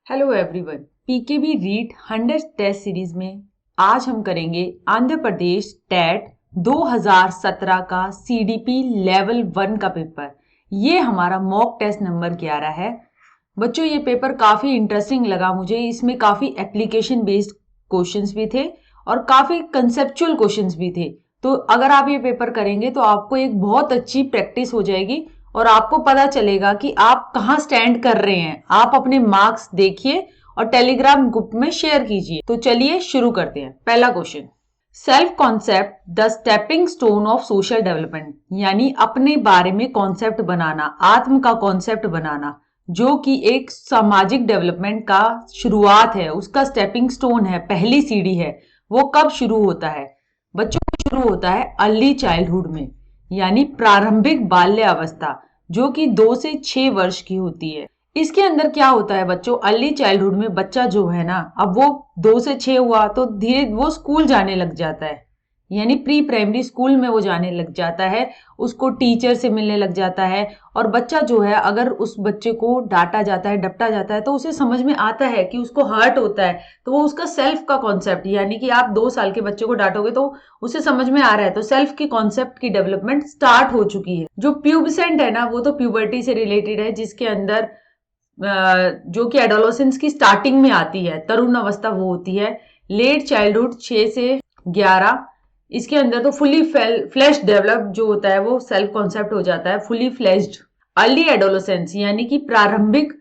Hello everyone, PKB read 100 test series में आज हम करेंगे आंध्र प्रदेश टेट 2017 का सीडीपी लेवल 1 का पेपर। ये हमारा मॉक टेस्ट नंबर 11 है। बच्चों, ये पेपर काफी इंटरेस्टिंग लगा मुझे। इसमें काफी एप्लीकेशन बेस्ड क्वेश्चंस भी थे और काफी कंसेप्चुअल क्वेश्चंस भी थे। तो अगर आप ये पेपर करेंगे तो आपको एक बहुत अच्छी प्रैक्टिस हो जाएगी और आपको पता चलेगा कि आप कहाँ स्टैंड कर रहे हैं। आप अपने मार्क्स देखिए और टेलीग्राम ग्रुप में शेयर कीजिए। तो चलिए शुरू करते हैं। पहला question, self concept the stepping stone of social development, यानी अपने बारे में कॉन्सेप्ट बनाना, आत्म का कॉन्सेप्ट बनाना, जो कि एक सामाजिक डेवलपमेंट का शुरुआत है, उसका स्टेपिंग स्टोन है, पहली सीढ़ी है। वो कब शुरू होता है बच्चों? शुरू होता है अर्ली चाइल्डहुड में, यानी प्रारंभिक बाल्य अवस्था, जो कि 2 से 6 वर्ष की होती है। इसके अंदर क्या होता है बच्चों, अर्ली चाइल्डहुड में बच्चा जो है ना, अब वो 2 से 6 हुआ तो धीरे वो स्कूल जाने लग जाता है, यानी प्री प्राइमरी स्कूल में वो जाने लग जाता है, उसको टीचर से मिलने लग जाता है। और बच्चा जो है, अगर उस बच्चे को डांटा जाता है, डपटा जाता है, तो उसे समझ में आता है कि उसको हर्ट होता है, तो वो उसका सेल्फ का कॉन्सेप्ट, यानी कि आप 2 साल के बच्चे को डांटोगे तो उसे समझ में आ रहा है, तो सेल्फ की कॉन्सेप्ट की डेवलपमेंट स्टार्ट हो चुकी है। जो प्यूबसेंट है ना, वो तो प्यूबर्टी से रिलेटेड है, जिसके अंदर जो कि एडोलेसेंस की स्टार्टिंग में आती है, तरुण अवस्था वो होती है। लेट चाइल्डहुड 6 से 11, इसके अंदर तो फुली फ्लैश डेवलप जो होता है वो सेल्फ कॉन्सेप्ट हो जाता है, फुली फ्लैश्ड। अर्ली एडोलेसेंस यानी कि प्रारंभिक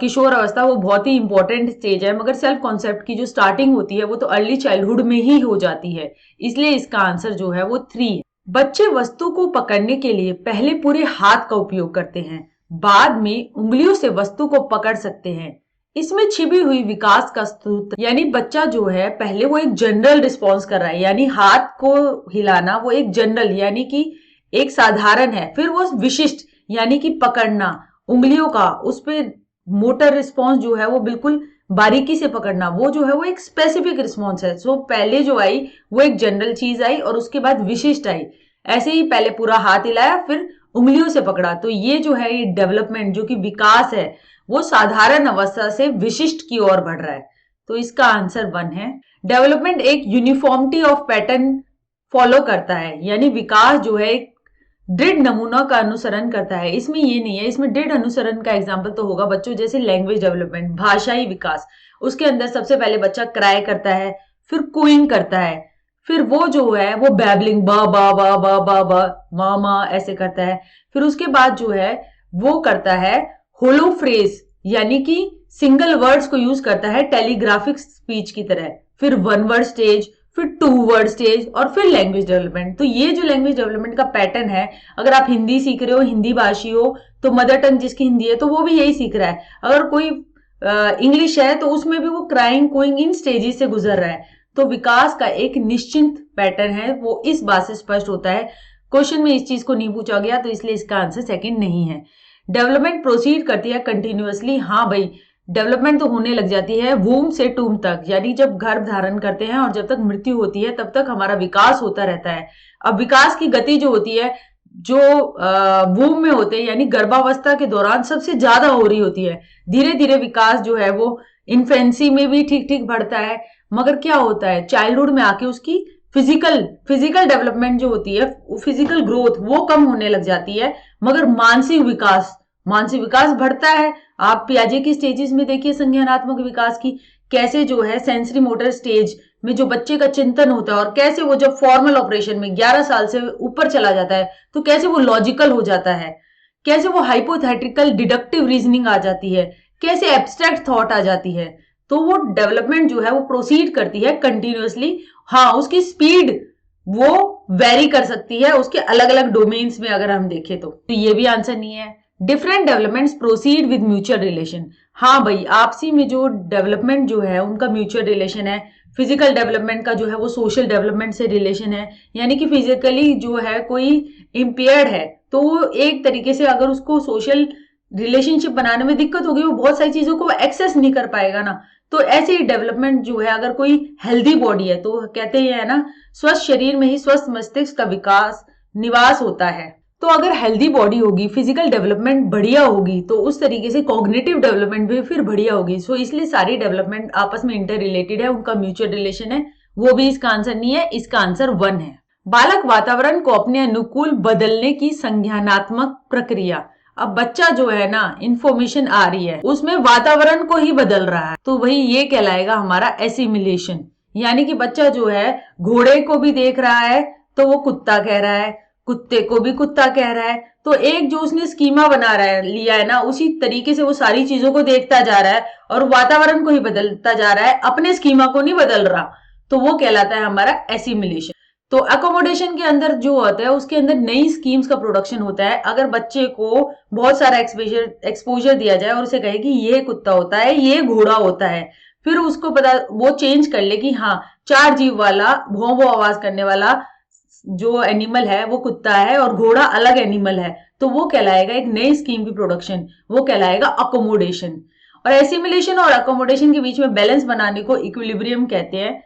किशोर अवस्था, वो बहुत ही इंपॉर्टेंट स्टेज है, मगर सेल्फ कॉन्सेप्ट की जो स्टार्टिंग होती है वो तो अर्ली चाइल्डहुड में ही हो जाती है, इसलिए इसका आंसर जो है वो 3 है। बच्चे वस्तु को पकड़ने के लिए पहले पूरे हाथ का उपयोग करते हैं, बाद में उंगलियों से वस्तु को पकड़ सकते हैं। इसमें छिपी हुई विकास का स्रोत, यानी बच्चा जो है पहले वो एक जनरल रिस्पॉन्स कर रहा है, यानी हाथ को हिलाना वो एक जनरल यानी कि एक साधारण है। फिर वो विशिष्ट यानी कि पकड़ना उंगलियों का, उस पे मोटर रिस्पॉन्स जो है वो बिल्कुल बारीकी से पकड़ना, वो जो है वो एक स्पेसिफिक रिस्पॉन्स है। सो पहले जो आई वो एक जनरल चीज आई और उसके बाद विशिष्ट आई। ऐसे ही पहले पूरा हाथ हिलाया, फिर उंगलियों से पकड़ा, तो ये जो है ये डेवलपमेंट जो कि विकास है वो साधारण अवस्था से विशिष्ट की ओर बढ़ रहा है। तो इसका आंसर 1 है। डेवलपमेंट एक यूनिफॉर्मिटी ऑफ पैटर्न फॉलो करता है, यानी विकास जो है एक दृढ़ नमूना का अनुसरण करता है। इसमें ये नहीं है, इसमें दृढ़ अनुसरण का एग्जाम्पल तो होगा बच्चों, जैसे लैंग्वेज डेवलपमेंट, भाषाई विकास। उसके अंदर सबसे पहले बच्चा क्राई करता है, फिर कूइंग करता है, फिर वो जो है वो बैबलिंग बा बा बा बा बा बा मा मा ऐसे करता है। फिर उसके बाद जो है वो करता है होलो फ्रेज, यानी कि सिंगल वर्ड्स को यूज करता है टेलीग्राफिक स्पीच की तरह। फिर 1 वर्ड स्टेज, फिर 2 वर्ड स्टेज और फिर लैंग्वेज डेवलपमेंट। तो ये जो लैंग्वेज डेवलपमेंट का पैटर्न है, अगर आप हिंदी सीख रहे हो, हिंदी भाषी हो, तो मदर टंग जिसकी हिंदी है तो वो भी यही सीख रहा है। अगर कोई इंग्लिश है तो उसमें भी वो क्राइंग कोइंग इन स्टेजेस से गुजर रहा है। तो विकास का एक निश्चित पैटर्न है, वो इस बात से स्पष्ट होता है। क्वेश्चन में इस चीज को नहीं पूछा गया, तो इसलिए इसका आंसर 2 नहीं है। डेवलपमेंट प्रोसीड करती है कंटिन्यूअसली। हाँ भाई, डेवलपमेंट तो होने लग जाती है वूम से टूम तक, यानी जब गर्भ धारण करते हैं और जब तक मृत्यु होती है तब तक हमारा विकास होता रहता है। अब विकास की गति जो होती है, जो वूम में होते हैं यानी गर्भावस्था के दौरान सबसे ज्यादा हो रही होती है। धीरे धीरे विकास जो है वो इन्फेंसी में भी ठीक ठीक बढ़ता है, मगर क्या होता है चाइल्डहुड में आके उसकी फिजिकल डेवलपमेंट जो होती है, फिजिकल ग्रोथ वो कम होने लग जाती है, मगर मानसिक विकास बढ़ता है। आप पियाजे की स्टेजेस में देखिए संज्ञानात्मक विकास की, कैसे जो है सेंसरी मोटर स्टेज में जो बच्चे का चिंतन होता है और कैसे वो जब फॉर्मल ऑपरेशन में 11 साल से ऊपर चला जाता है तो कैसे वो लॉजिकल हो जाता है, कैसे वो हाइपोथेटिकल डिडक्टिव रीजनिंग आ जाती है, कैसे एब्स्ट्रैक्ट थॉट आ जाती है। तो वो डेवलपमेंट जो है वो प्रोसीड करती है कंटिन्यूअसली। हाँ, उसकी स्पीड वो वेरी कर सकती है उसके अलग अलग डोमेन्स में, अगर हम देखें तो ये भी आंसर नहीं है। Different developments proceed with mutual relation. हाँ भाई, आपसी में जो डेवलपमेंट जो है उनका म्यूचुअल रिलेशन है। फिजिकल डेवलपमेंट का जो है वो सोशल डेवलपमेंट से रिलेशन है, यानी कि फिजिकली जो है कोई इम्पेयर्ड है तो वो एक तरीके से अगर उसको सोशल रिलेशनशिप बनाने में दिक्कत होगी, वो बहुत सारी चीजों को एक्सेस नहीं कर पाएगा ना। तो ऐसे ही डेवलपमेंट जो है, अगर कोई हेल्दी बॉडी है तो कहते हैं ना, स्वस्थ शरीर में ही स्वस्थ मस्तिष्क का विकास निवास होता है। तो अगर हेल्दी बॉडी होगी, फिजिकल डेवलपमेंट बढ़िया होगी, तो उस तरीके से कॉग्निटिव डेवलपमेंट भी फिर बढ़िया होगी। सो इसलिए सारी डेवलपमेंट आपस में इंटर रिलेटेड है, उनका म्यूचुअल रिलेशन है। वो भी इसका आंसर नहीं है, इसका आंसर 1 है। बालक वातावरण को अपने अनुकूल बदलने की संज्ञानात्मक प्रक्रिया। अब बच्चा जो है ना, इंफॉर्मेशन आ रही है, उसमें वातावरण को ही बदल रहा है, तो वही ये कहलाएगा हमारा एसिमिलेशन। यानी कि बच्चा जो है घोड़े को भी देख रहा है तो वो कुत्ता कह रहा है, कुत्ते को भी कुत्ता कह रहा है। तो एक जो उसने स्कीमा बना रहा है, लिया है ना, उसी तरीके से वो सारी चीजों को देखता जा रहा है और वातावरण को ही बदलता जा रहा है, अपने स्कीमा को नहीं बदल रहा। तो वो कहलाता है हमारा एसिमिलेशन। तो अकोमोडेशन के अंदर जो होता है, उसके अंदर नई स्कीम्स का प्रोडक्शन होता है। अगर बच्चे को बहुत सारा एक्सपोजर दिया जाए और उसे कहे कि ये कुत्ता होता है, ये घोड़ा होता है, फिर उसको पता, वो चेंज कर ले कि हाँ, 4 जीव वाला, भौं भौं आवाज करने वाला जो एनिमल है वो कुत्ता है और घोड़ा अलग एनिमल है, तो वो कहलाएगा एक नई स्कीम की प्रोडक्शन, वो कहलाएगा अकोमोडेशन। और एसिमिलेशन और अकोमोडेशन के बीच में बैलेंस बनाने को इक्विलिब्रियम कहते हैं,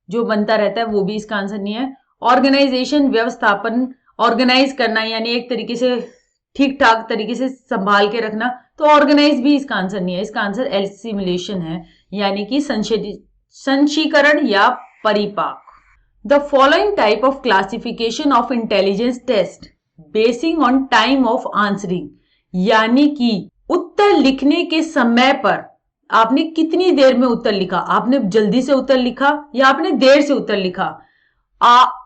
जो बनता रहता है, वो भी इसका आंसर नहीं है। ऑर्गेनाइजेशन, व्यवस्थापन, ऑर्गेनाइज करना, यानी एक तरीके से ठीक ठाक तरीके से संभाल के रखना, तो ऑर्गेनाइज भी इसका आंसर नहीं है, इसका आंसर एसिमिलेशन है, यानी कि संशीकरण या परिपाक। The following type of classification of intelligence test basing on time of answering, यानी कि उत्तर लिखने के समय पर आपने कितनी देर में उत्तर लिखा, आपने जल्दी से उत्तर लिखा या आपने देर से उत्तर लिखा,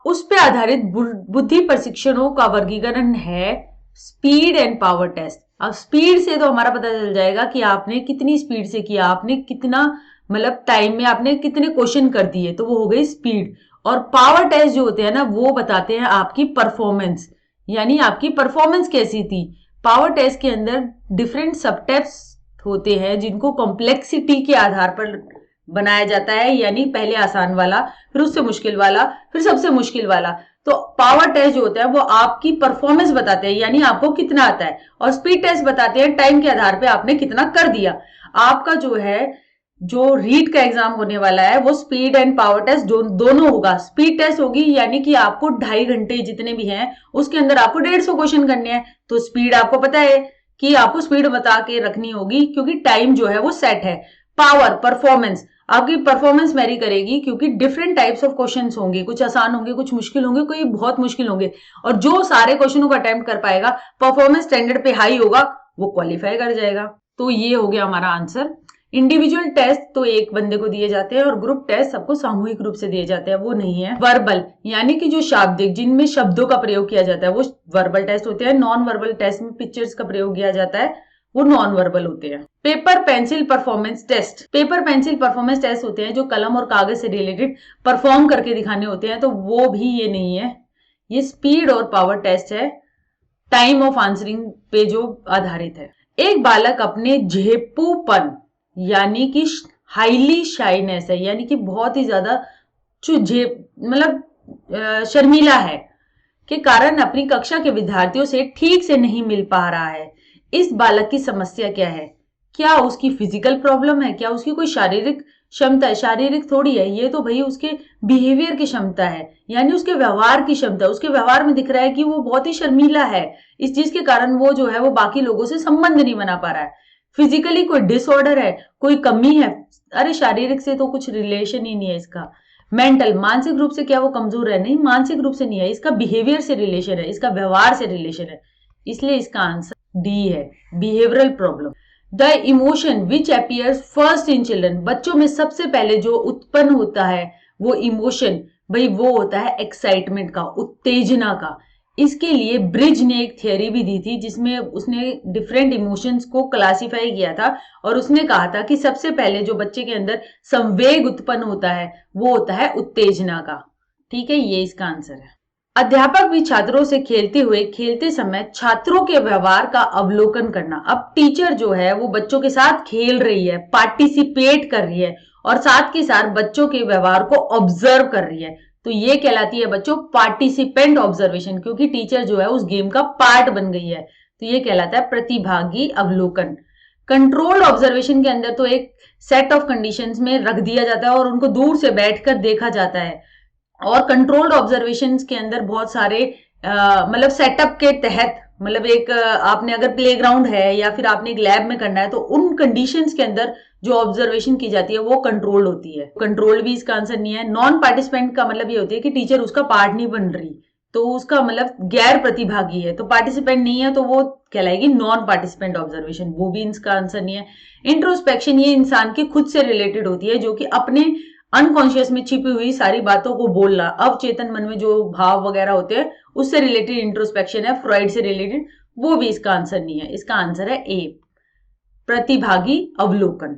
उस पे आधारित बुद्धि प्रशिक्षणों का वर्गीकरण है स्पीड एंड पावर टेस्ट। अब स्पीड से तो हमारा पता चल जाएगा कि आपने कितनी स्पीड से किया, आपने कितना मतलब टाइम में आपने कितने क्वेश्चन कर दिए, तो वो हो गई स्पीड। और पावर टेस्ट जो होते हैं ना, वो बताते हैं आपकी परफॉर्मेंस, यानी आपकी परफॉर्मेंस कैसी थी। पावर टेस्ट के अंदर डिफरेंट सब टेस्ट होते हैं जिनको कॉम्प्लेक्सिटी के आधार पर बनाया जाता है, यानी पहले आसान वाला, फिर उससे मुश्किल वाला, फिर सबसे मुश्किल वाला। तो पावर टेस्ट जो होता है वो आपकी परफॉर्मेंस बताते हैं, यानी आपको कितना आता है, और स्पीड टेस्ट बताते हैं टाइम के आधार पे आपने कितना कर दिया। आपका जो है, जो रीट का एग्जाम होने वाला है, वो स्पीड एंड पावर टेस्ट दोनों होगा। स्पीड टेस्ट होगी यानी कि आपको 2.5 घंटे जितने भी हैं उसके अंदर आपको 150 क्वेश्चन करने हैं, तो स्पीड आपको पता है कि आपको स्पीड बता के रखनी होगी क्योंकि टाइम जो है वो सेट है। पावर, परफॉर्मेंस, आपकी परफॉर्मेंस मैरी करेगी क्योंकि डिफरेंट टाइप्स ऑफ क्वेश्चंस होंगे, कुछ आसान होंगे, कुछ मुश्किल होंगे, कोई बहुत मुश्किल होंगे, और जो सारे क्वेश्चनों को अटेम्प्ट कर पाएगा, परफॉर्मेंस स्टैंडर्ड पे हाई होगा, वो क्वालिफाई कर जाएगा। तो ये हो गया हमारा आंसर। इंडिविजुअल टेस्ट तो एक बंदे को दिए जाते हैं और ग्रुप टेस्ट सबको सामूहिक रूप से दिए जाते हैं, वो नहीं है। वर्बल, यानी कि जो शाब्दिक, जिनमें शब्दों का प्रयोग किया जाता है, वो वर्बल टेस्ट होते हैं। नॉन वर्बल टेस्ट में पिक्चर्स का प्रयोग किया जाता है, वो नॉन वर्बल होते हैं। Paper pencil performance test, paper pencil performance test होते हैं जो कलम और कागज से रिलेटेड परफॉर्म करके दिखाने होते हैं, तो वो भी ये नहीं है। ये स्पीड और पावर टेस्ट है, टाइम ऑफ आंसरिंग पे जो आधारित है। एक बालक अपने झेपूपन, यानी कि हाईली शाइनेस है, यानी कि बहुत ही ज्यादा मतलब शर्मीला है, के कारण अपनी कक्षा के विद्यार्थियों से ठीक से नहीं मिल पा रहा है। इस बालक की समस्या क्या है? क्या उसकी फिजिकल प्रॉब्लम है? क्या उसकी कोई शारीरिक क्षमता है? शारीरिक थोड़ी है ये, तो भाई उसके बिहेवियर की क्षमता है, यानी उसके व्यवहार की क्षमता। उसके व्यवहार में दिख रहा है कि वो बहुत ही शर्मीला है, इस चीज के कारण वो जो है वो बाकी लोगों से संबंध नहीं बना पा रहा है। फिजिकली कोई डिसऑर्डर है, कोई कमी है? अरे शारीरिक से तो कुछ रिलेशन ही नहीं है इसका। मेंटल, मानसिक रूप से क्या वो कमजोर है? नहीं, मानसिक रूप से नहीं है, इसका बिहेवियर से रिलेशन है, इसका व्यवहार से रिलेशन है, इसलिए इसका आंसर डी है, behavioural problem. The emotion which appears first in children, बच्चों में सबसे पहले जो उत्पन्न होता है वो इमोशन, भाई वो होता है एक्साइटमेंट का, उत्तेजना का। इसके लिए ब्रिज ने एक थियरी भी दी थी जिसमें उसने डिफरेंट इमोशंस को क्लासिफाई किया था, और उसने कहा था कि सबसे पहले जो बच्चे के अंदर संवेग उत्पन्न होता है वो होता है उत्तेजना का। ठीक है, ये इसका आंसर है। अध्यापक भी छात्रों से खेलते समय छात्रों के व्यवहार का अवलोकन करना। अब टीचर जो है वो बच्चों के साथ खेल रही है, पार्टिसिपेट कर रही है, और साथ के साथ बच्चों के व्यवहार को ऑब्जर्व कर रही है, तो ये कहलाती है बच्चों पार्टिसिपेंट ऑब्जर्वेशन, क्योंकि टीचर जो है उस गेम का पार्ट बन गई है, तो ये कहलाता है प्रतिभागी अवलोकन। कंट्रोल्ड ऑब्जर्वेशन के अंदर तो एक सेट ऑफ कंडीशंस में रख दिया जाता है और उनको दूर से बैठकर देखा जाता है, और कंट्रोल्ड ऑब्जर्वेशंस के अंदर बहुत सारे मतलब सेटअप के तहत मतलब एक आपने अगर प्लेग्राउंड है या फिर आपने एक लैब में करना है तो उन कंडीशंस के अंदर जो ऑब्जर्वेशन की जाती है वो कंट्रोल होती है। कंट्रोल भी इसका आंसर नहीं है। नॉन पार्टिसिपेंट का मतलब ये होती है कि टीचर उसका पार्ट नहीं बन रही, तो उसका मतलब गैर प्रतिभागी है, तो पार्टिसिपेंट नहीं है तो वो कहलाएगी नॉन पार्टिसिपेंट ऑब्जर्वेशन, वो भी इसका आंसर नहीं है। इंट्रोस्पेक्शन ये इंसान के खुद से रिलेटेड होती है, जो कि अपने अनकॉन्शियस में छिपी हुई सारी बातों को बोलना, अवचेतन मन में जो भाव वगैरह होते हैं उससे रिलेटेड इंट्रोस्पेक्शन है, फ्रॉइड से रिलेटेड, वो भी इसका आंसर नहीं है। इसका आंसर है ए, प्रतिभागी अवलोकन।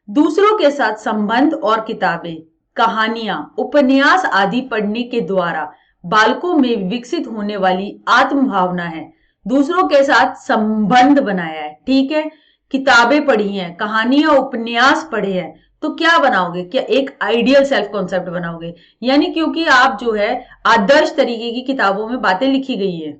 दूसरों के साथ संबंध और किताबें, कहानियां, उपन्यास आदि पढ़ने के द्वारा बालकों में विकसित होने वाली आत्म भावना है। दूसरों के साथ संबंध बनाया है, ठीक है, किताबें पढ़ी हैं, कहानियां उपन्यास पढ़े हैं, तो क्या बनाओगे? क्या एक आइडियल सेल्फ कॉन्सेप्ट बनाओगे। यानी क्योंकि आप जो है आदर्श तरीके की किताबों में बातें लिखी गई है,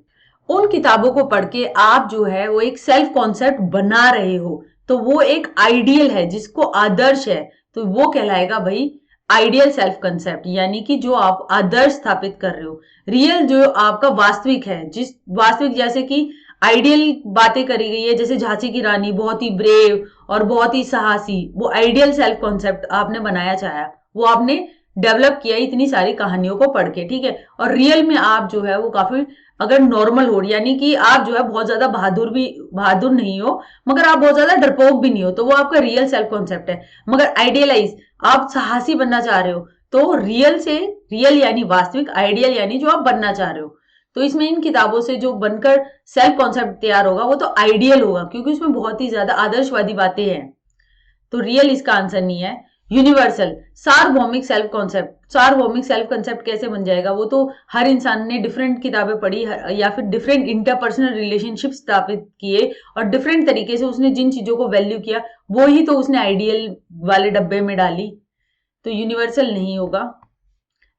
उन किताबों को पढ़ के आप जो है वो एक सेल्फ कॉन्सेप्ट बना रहे हो, तो वो एक आइडियल है जिसको आदर्श है, तो वो कहलाएगा भाई आइडियल सेल्फ कंसेप्ट, यानी कि जो आप आदर्श स्थापित कर रहे हो। रियल जो आपका वास्तविक है, जिस वास्तविक जैसे कि आइडियल बातें करी गई है, जैसे झांसी की रानी बहुत ही ब्रेव और बहुत ही साहसी, वो आइडियल सेल्फ कॉन्सेप्ट आपने बनाया चाहा, वो आपने डेवलप किया इतनी सारी कहानियों को पढ़ के, ठीक है। और रियल में आप जो है वो काफी अगर नॉर्मल हो, यानी कि आप जो है बहुत ज्यादा बहादुर नहीं हो, मगर आप बहुत ज्यादा डरपोक भी नहीं हो, तो वो आपका रियल सेल्फ कॉन्सेप्ट है। मगर आइडियलाइज आप साहसी बनना चाह रहे हो, तो रियल यानी वास्तविक, आइडियल यानी जो आप बनना चाह रहे हो। तो इसमें इन किताबों से जो बनकर सेल्फ कॉन्सेप्ट तैयार होगा वो तो आइडियल होगा, क्योंकि उसमें बहुत ही ज्यादा आदर्शवादी बातें हैं, तो रियल इसका आंसर नहीं है। यूनिवर्सल सार्वभौमिक सेल्फ कंसेप्ट कैसे बन जाएगा? वो तो हर इंसान ने डिफरेंट किताबें पढ़ी या फिर डिफरेंट इंटरपर्सनल रिलेशनशिप स्थापित किए और डिफरेंट तरीके से उसने जिन चीजों को वैल्यू किया वो ही तो उसने आइडियल वाले डब्बे में डाली, तो यूनिवर्सल नहीं होगा।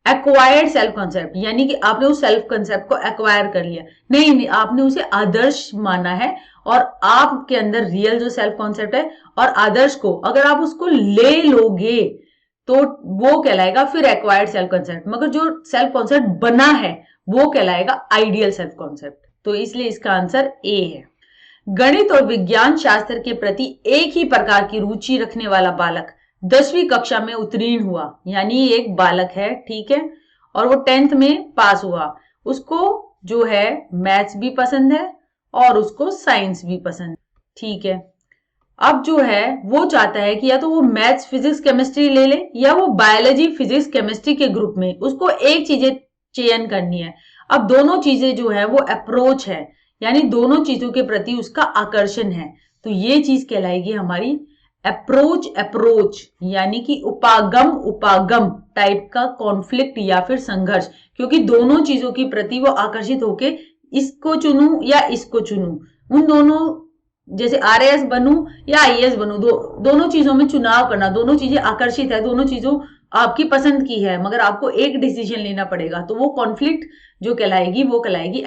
एक्वायर्ड सेल्फ कॉन्सेप्ट, यानी कि आपने उस सेल्फ कॉन्सेप्ट को एक्वायर कर लिया, नहीं, आपने उसे आदर्श माना है, और आपके अंदर रियल जो सेल्फ कॉन्सेप्ट है और आदर्श को अगर आप उसको ले लोगे तो वो कहलाएगा फिर एक्वायर्ड सेल्फ कॉन्सेप्ट, मगर जो सेल्फ कॉन्सेप्ट बना है वो कहलाएगा आइडियल सेल्फ कॉन्सेप्ट, तो इसलिए इसका आंसर ए है। गणित और विज्ञान शास्त्र के प्रति एक ही प्रकार की रुचि रखने वाला बालक 10वीं कक्षा में उत्तीर्ण हुआ, यानी एक बालक है, ठीक है, और वो 10th में पास हुआ, उसको जो है मैथ्स भी पसंद है और उसको साइंस भी पसंद है, ठीक है। अब जो है वो चाहता है कि या तो वो मैथ्स फिजिक्स केमिस्ट्री ले ले या वो बायोलॉजी फिजिक्स केमिस्ट्री के ग्रुप में, उसको एक चीजें चयन करनी है। अब दोनों चीजें जो है वो अप्रोच है, यानी दोनों चीजों के प्रति उसका आकर्षण है, तो ये चीज कहलाएगी हमारी अप्रोच, यानी कि उपागम टाइप का कॉन्फ्लिक्ट या फिर संघर्ष, क्योंकि दोनों चीजों के प्रति वो आकर्षित होके इसको चुनूं या इसको चुनूं, उन दोनों जैसे आरएएस बनूं या आईएएस बनूं, दोनों चीजों में चुनाव करना, दोनों चीजें आकर्षित है, दोनों चीजों आपकी पसंद की है, मगर आपको एक डिसीजन लेना पड़ेगा, तो वो कॉन्फ्लिक्ट जो कहलाएगी वो कहलाएगी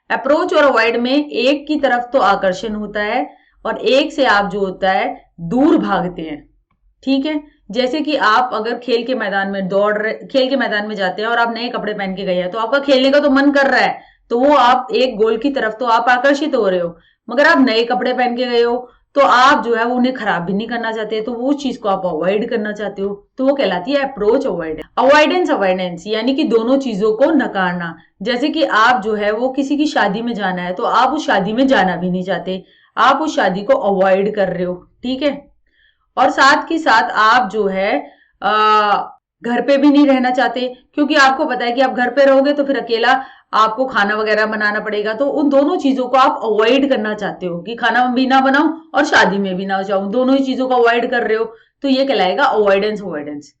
अप्रोच और अवॉइड में एक की तरफ तो आकर्षण होता है और एक से आप जो होता है दूर भागते हैं, ठीक है। जैसे कि आप अगर खेल के मैदान में जाते हैं और आप नए कपड़े पहन के गए हैं, तो आपका खेलने का तो मन कर रहा है, तो वो आप एक गोल की तरफ तो आप आकर्षित हो रहे हो, मगर आप नए कपड़े पहन के गए हो तो आप जो है वो उन्हें खराब भी नहीं करना चाहते, तो वो चीज को आप अवॉइड करना चाहते हो, तो वो कहलाती है अप्रोच अवॉइडेंस, यानी कि दोनों चीजों को नकारना। जैसे कि आप जो है वो किसी की शादी में जाना है, तो आप उस शादी में जाना भी नहीं चाहते, आप उस शादी को अवॉइड कर रहे हो, ठीक है। और साथ ही साथ आप जो है घर पे भी नहीं रहना चाहते, क्योंकि आपको पता है कि आप घर पे रहोगे तो फिर अकेला आपको खाना वगैरह बनाना पड़ेगा, तो उन दोनों चीजों को आप अवॉइड करना चाहते हो कि खाना भी ना बनाऊं और शादी में भी ना जाऊं, दोनों ही चीजों को अवॉइड कर रहे हो, तो ये कहलाएगा अवॉइडेंस।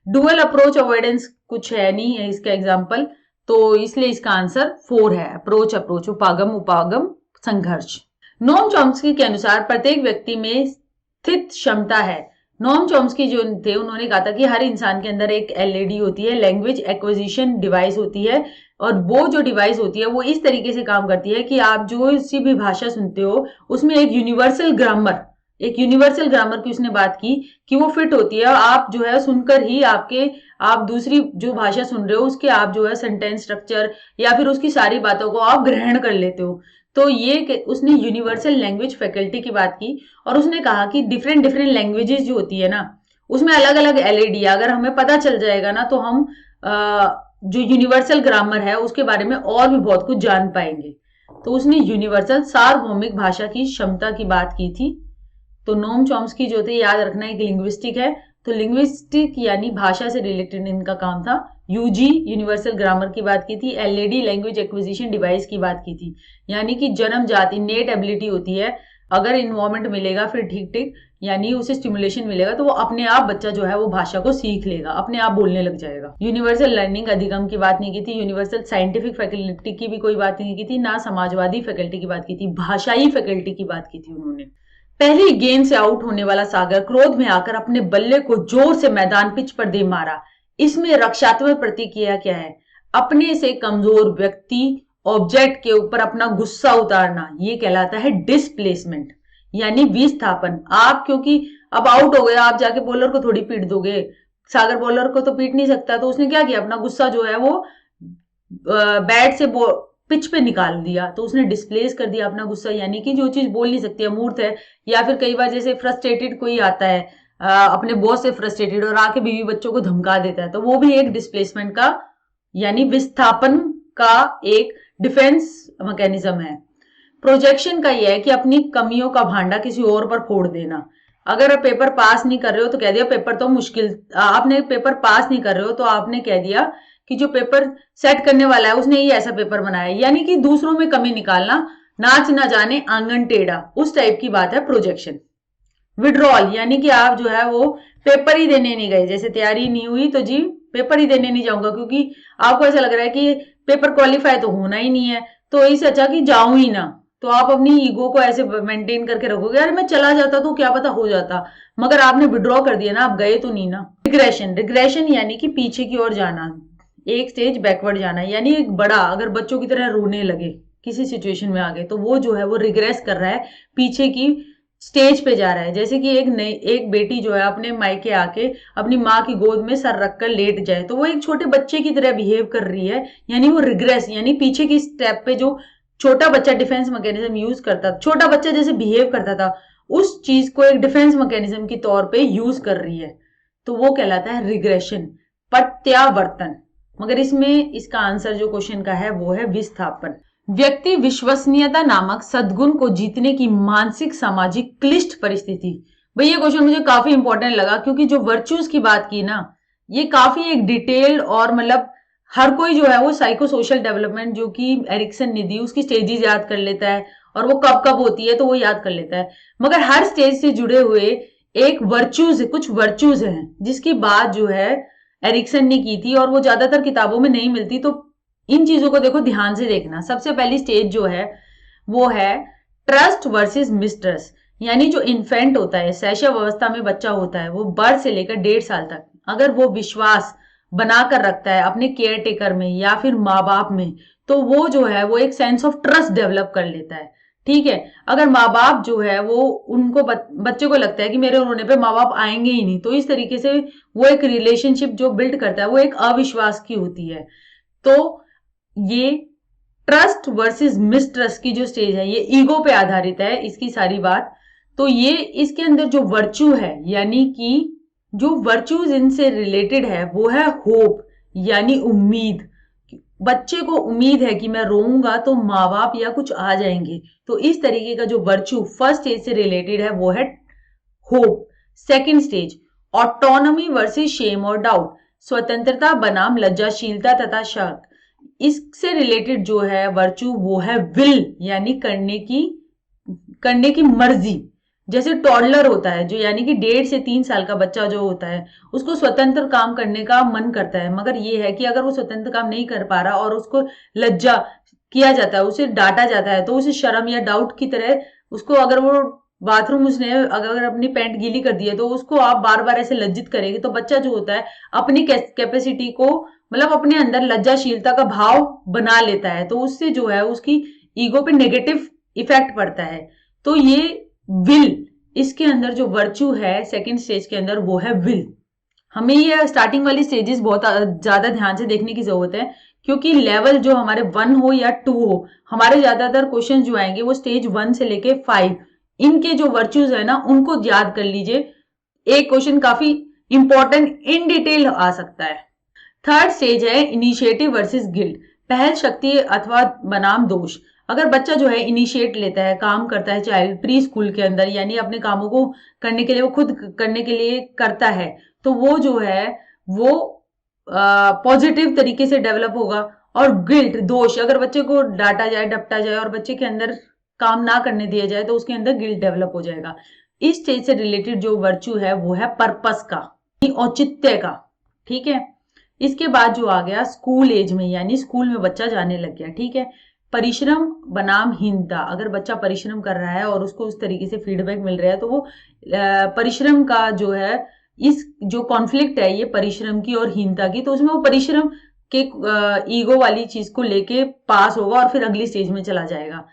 डुअल अप्रोच अवॉइडेंस कुछ है नहीं है इसका एग्जाम्पल, तो इसलिए इसका आंसर 4 है, अप्रोच उपागम संघर्ष। नोम चॉम्स्की के अनुसार प्रत्येक व्यक्ति में स्थित क्षमता है। नोम चॉम्स्की जो थे उन्होंने कहा था कि हर इंसान के अंदर एक एलईडी होती है, लैंग्वेज एक्विजिशन डिवाइस होती है, और वो जो डिवाइस होती है वो इस तरीके से काम करती है कि आप जो सी भी भाषा सुनते हो उसमें एक यूनिवर्सल ग्रामर, एक यूनिवर्सल ग्रामर की उसने बात की कि वो फिट होती है, आप जो है सुनकर ही आप दूसरी जो भाषा सुन रहे हो उसके आप जो है सेंटेंस स्ट्रक्चर या फिर उसकी सारी बातों को आप ग्रहण कर लेते हो। तो ये उसने यूनिवर्सल लैंग्वेज फैकल्टी की बात की और उसने कहा कि डिफरेंट डिफरेंट लैंग्वेजेस जो होती है ना उसमें अलग अलग एलएडी, अगर हमें पता चल जाएगा ना तो हम जो यूनिवर्सल ग्रामर है उसके बारे में और भी बहुत कुछ जान पाएंगे। तो उसने यूनिवर्सल सार्वभौमिक भाषा की क्षमता की बात की थी। तो नोम चॉम्स्की जो थे, याद रखना, एक लिंग्विस्टिक है, तो लिंग्विस्टिक यानी भाषा से रिलेटेड इनका काम था। यूजी यूनिवर्सल ग्रामर की बात की थी। एलएडी लैंग्वेज एक्विजिशन डिवाइस की बात की थी, यानी कि जन्मजात इनेट एबिलिटी होती है, अगर इन्वायरमेंट मिलेगा फिर ठीक ठीक यानी उसे स्टिमुलेशन मिलेगा तो वो अपने आप बच्चा जो है वो भाषा को सीख लेगा, अपने आप बोलने लग जाएगा। यूनिवर्सल लर्निंग अधिगम की बात नहीं की थी, यूनिवर्सल साइंटिफिक फैकल्टी की भी कोई बात नहीं की थी, ना समाजवादी फैकल्टी की बात की थी, भाषाई फैकल्टी की बात की थी उन्होंने। पहली गेंद से आउट होने वाला सागर क्रोध में आकर अपने बल्ले को जोर से मैदान पिच पर दे मारा। इसमें रक्षात्मक प्रतिक्रिया क्या है? अपने से कमजोर व्यक्ति ऑब्जेक्ट के ऊपर अपना गुस्सा उतारना, ये कहलाता है डिस्प्लेसमेंट यानी विस्थापन। आप क्योंकि अब आउट हो गए, आप जाके बॉलर को थोड़ी पीट दोगे, सागर बॉलर को तो पीट नहीं सकता, तो उसने क्या किया, अपना गुस्सा जो है वो बैट से पिच पे निकाल दिया, तो उसने डिस्प्लेस कर दिया अपना गुस्सा, यानी कि जो चीज बोल नहीं सकती, अमूर्त है। या फिर कई बार जैसे फ्रस्ट्रेटेड कोई आता है अपने बॉस से फ्रस्ट्रेटेड और आके बीवी बच्चों को धमका देता है, तो वो भी एक डिस्प्लेसमेंट का यानी विस्थापन का एक डिफेंस मैकेनिज्म है। प्रोजेक्शन का यह है कि अपनी कमियों का भांडा किसी और पर फोड़ देना। अगर आप पेपर पास नहीं कर रहे हो तो कह दिया पेपर तो मुश्किल, आपने पेपर पास नहीं कर रहे हो तो आपने कह दिया कि जो पेपर सेट करने वाला है उसने ये ऐसा पेपर बनाया, यानी कि दूसरों में कमी निकालना, नाच ना जाने आंगन टेढ़ा, उस टाइप की बात है प्रोजेक्शन। विड्रॉल यानी कि आप जो है वो पेपर ही देने नहीं गए, जैसे तैयारी नहीं हुई तो जी पेपर ही देने नहीं जाऊंगा क्योंकि आपको ऐसा लग रहा है कि पेपर क्वालिफाई तो होना ही नहीं है, तो इससे अच्छा कि जाऊं ही ना। तो आप अपनी ईगो को ऐसे मेंटेन करके रखोगे, अरे मैं चला जाता तो क्या पता हो जाता, मगर आपने विड्रॉ कर दिया ना, आप गए तो नहीं ना। रिग्रेशन, रिग्रेशन यानी कि पीछे की ओर जाना, एक स्टेज बैकवर्ड जाना, यानी एक बड़ा अगर बच्चों की तरह रोने लगे किसी सिचुएशन में आगे, तो वो जो है वो रिग्रेस कर रहा है, पीछे की स्टेज पे जा रहा है। जैसे कि एक बेटी जो है अपने मायके आके अपनी माँ की गोद में सर रखकर लेट जाए, तो वो एक छोटे बच्चे की तरह बिहेव कर रही है, यानी वो रिग्रेस यानी पीछे की स्टेप पे जो छोटा बच्चा डिफेंस मैकेनिज्म यूज करता, छोटा बच्चा जैसे बिहेव करता था उस चीज को एक डिफेंस मैकेनिज्म के तौर पे यूज कर रही है, तो वो कहलाता है रिग्रेशन, प्रत्यावर्तन। मगर इसमें इसका आंसर जो क्वेश्चन का है वो है विस्थापन। व्यक्ति विश्वसनीयता नामक सद्गुण को जीतने की मानसिक सामाजिक क्लिष्ट परिस्थिति। भाई ये क्वेश्चन मुझे काफी इंपॉर्टेंट लगा क्योंकि जो वर्च्यूज की बात की ना, ये काफी एक डिटेल्ड और मतलब हर कोई जो है वो साइको सोशल डेवलपमेंट जो कि एरिक्सन ने दी उसकी स्टेजेस याद कर लेता है और वो कब कब होती है तो वो याद कर लेता है, मगर हर स्टेज से जुड़े हुए एक वर्च्यूज, कुछ वर्च्यूज हैं जिसकी बात जो है एरिक्सन ने की थी और वो ज्यादातर किताबों में नहीं मिलती, तो इन चीजों को देखो, ध्यान से देखना। सबसे पहली स्टेज जो है वो है ट्रस्ट वर्सेस मिसट्रस्ट, यानी जो इन्फेंट होता है, शैशव अवस्था में बच्चा होता है, वो बर्थ से लेकर 1.5 साल तक अगर वो विश्वास बनाकर रखता है अपने केयर टेकर में या फिर माँ बाप में, तो वो जो है वो एक सेंस ऑफ ट्रस्ट डेवलप कर लेता है। ठीक है, अगर माँ बाप जो है वो उनको बच्चे को लगता है कि मेरे रोने पे माँ बाप आएंगे ही नहीं, तो इस तरीके से वो एक रिलेशनशिप जो बिल्ड करता है वो एक अविश्वास की होती है। तो ये ट्रस्ट वर्सेस मिसट्रस्ट की जो स्टेज है ये ईगो पे आधारित है इसकी सारी बात। तो ये इसके अंदर जो वर्च्यू है यानी कि जो वर्च्यूज इनसे रिलेटेड है वो है होप यानी उम्मीद। बच्चे को उम्मीद है कि मैं रोऊंगा तो माँ बाप या कुछ आ जाएंगे, तो इस तरीके का जो वर्च्यू फर्स्ट स्टेज से रिलेटेड है वो है hope. Second stage autonomy versus shame और डाउट, स्वतंत्रता बनाम लज्जाशीलता तथा शक, इससे रिलेटेड जो है वर्च्यू वो है विल यानी करने की मर्जी। जैसे टॉडलर होता है जो यानी कि 1.5 से 3 साल का बच्चा जो होता है उसको स्वतंत्र काम करने का मन करता है, मगर ये है कि अगर वो स्वतंत्र काम नहीं कर पा रहा और उसको लज्जा किया जाता है, उसे डांटा जाता है, तो उसे शर्म या डाउट की तरह उसको, अगर वो बाथरूम उसने अगर अपनी पैंट गीली कर दी है तो उसको आप बार बार ऐसे लज्जित करेंगे, तो बच्चा जो होता है अपनी कैपेसिटी को मतलब अपने अंदर लज्जाशीलता का भाव बना लेता है, तो उससे जो है उसकी ईगो पे नेगेटिव इफेक्ट पड़ता है। तो ये विल इसके अंदर जो वर्च्यू है सेकंड स्टेज के अंदर वो है विल। हमें ये स्टार्टिंग वाली स्टेजेस बहुत ज्यादा ध्यान से देखने की जरूरत है, क्योंकि लेवल जो हमारे 1 हो या 2 हो, हमारे ज्यादातर क्वेश्चन जो आएंगे वो स्टेज 1 से लेके 5, इनके जो वर्च्यूज है ना उनको याद कर लीजिए। एक क्वेश्चन काफी इंपॉर्टेंट इन डिटेल आ सकता है। थर्ड स्टेज है इनिशिएटिव वर्सेस गिल्ट, पहल शक्ति अथवा बनाम दोष। अगर बच्चा जो है इनिशिएट लेता है, काम करता है चाइल्ड प्री स्कूल के अंदर, यानी अपने कामों को करने के लिए, वो खुद करने के लिए करता है, तो वो जो है वो पॉजिटिव तरीके से डेवलप होगा। और गिल्ट दोष, अगर बच्चे को डांटा जाए, डपटा जाए और बच्चे के अंदर काम ना करने दिया जाए तो उसके अंदर गिल्ट डेवलप हो जाएगा। इस स्टेज से रिलेटेड जो वर्च्यू है वो है पर्पस का, औचित्य का। ठीक है, इसके बाद जो आ गया स्कूल एज में, यानी स्कूल में बच्चा जाने लग गया। ठीक है, परिश्रम बनाम हीनता, अगर बच्चा परिश्रम कर रहा है और उसको उस तरीके से फीडबैक मिल रहा है तो वो परिश्रम का जो है, इस जो कॉन्फ्लिक्ट है ये परिश्रम की और हीनता की, तो उसमें वो परिश्रम के ईगो वाली चीज को लेके पास होगा और फिर अगली स्टेज में चला जाएगा।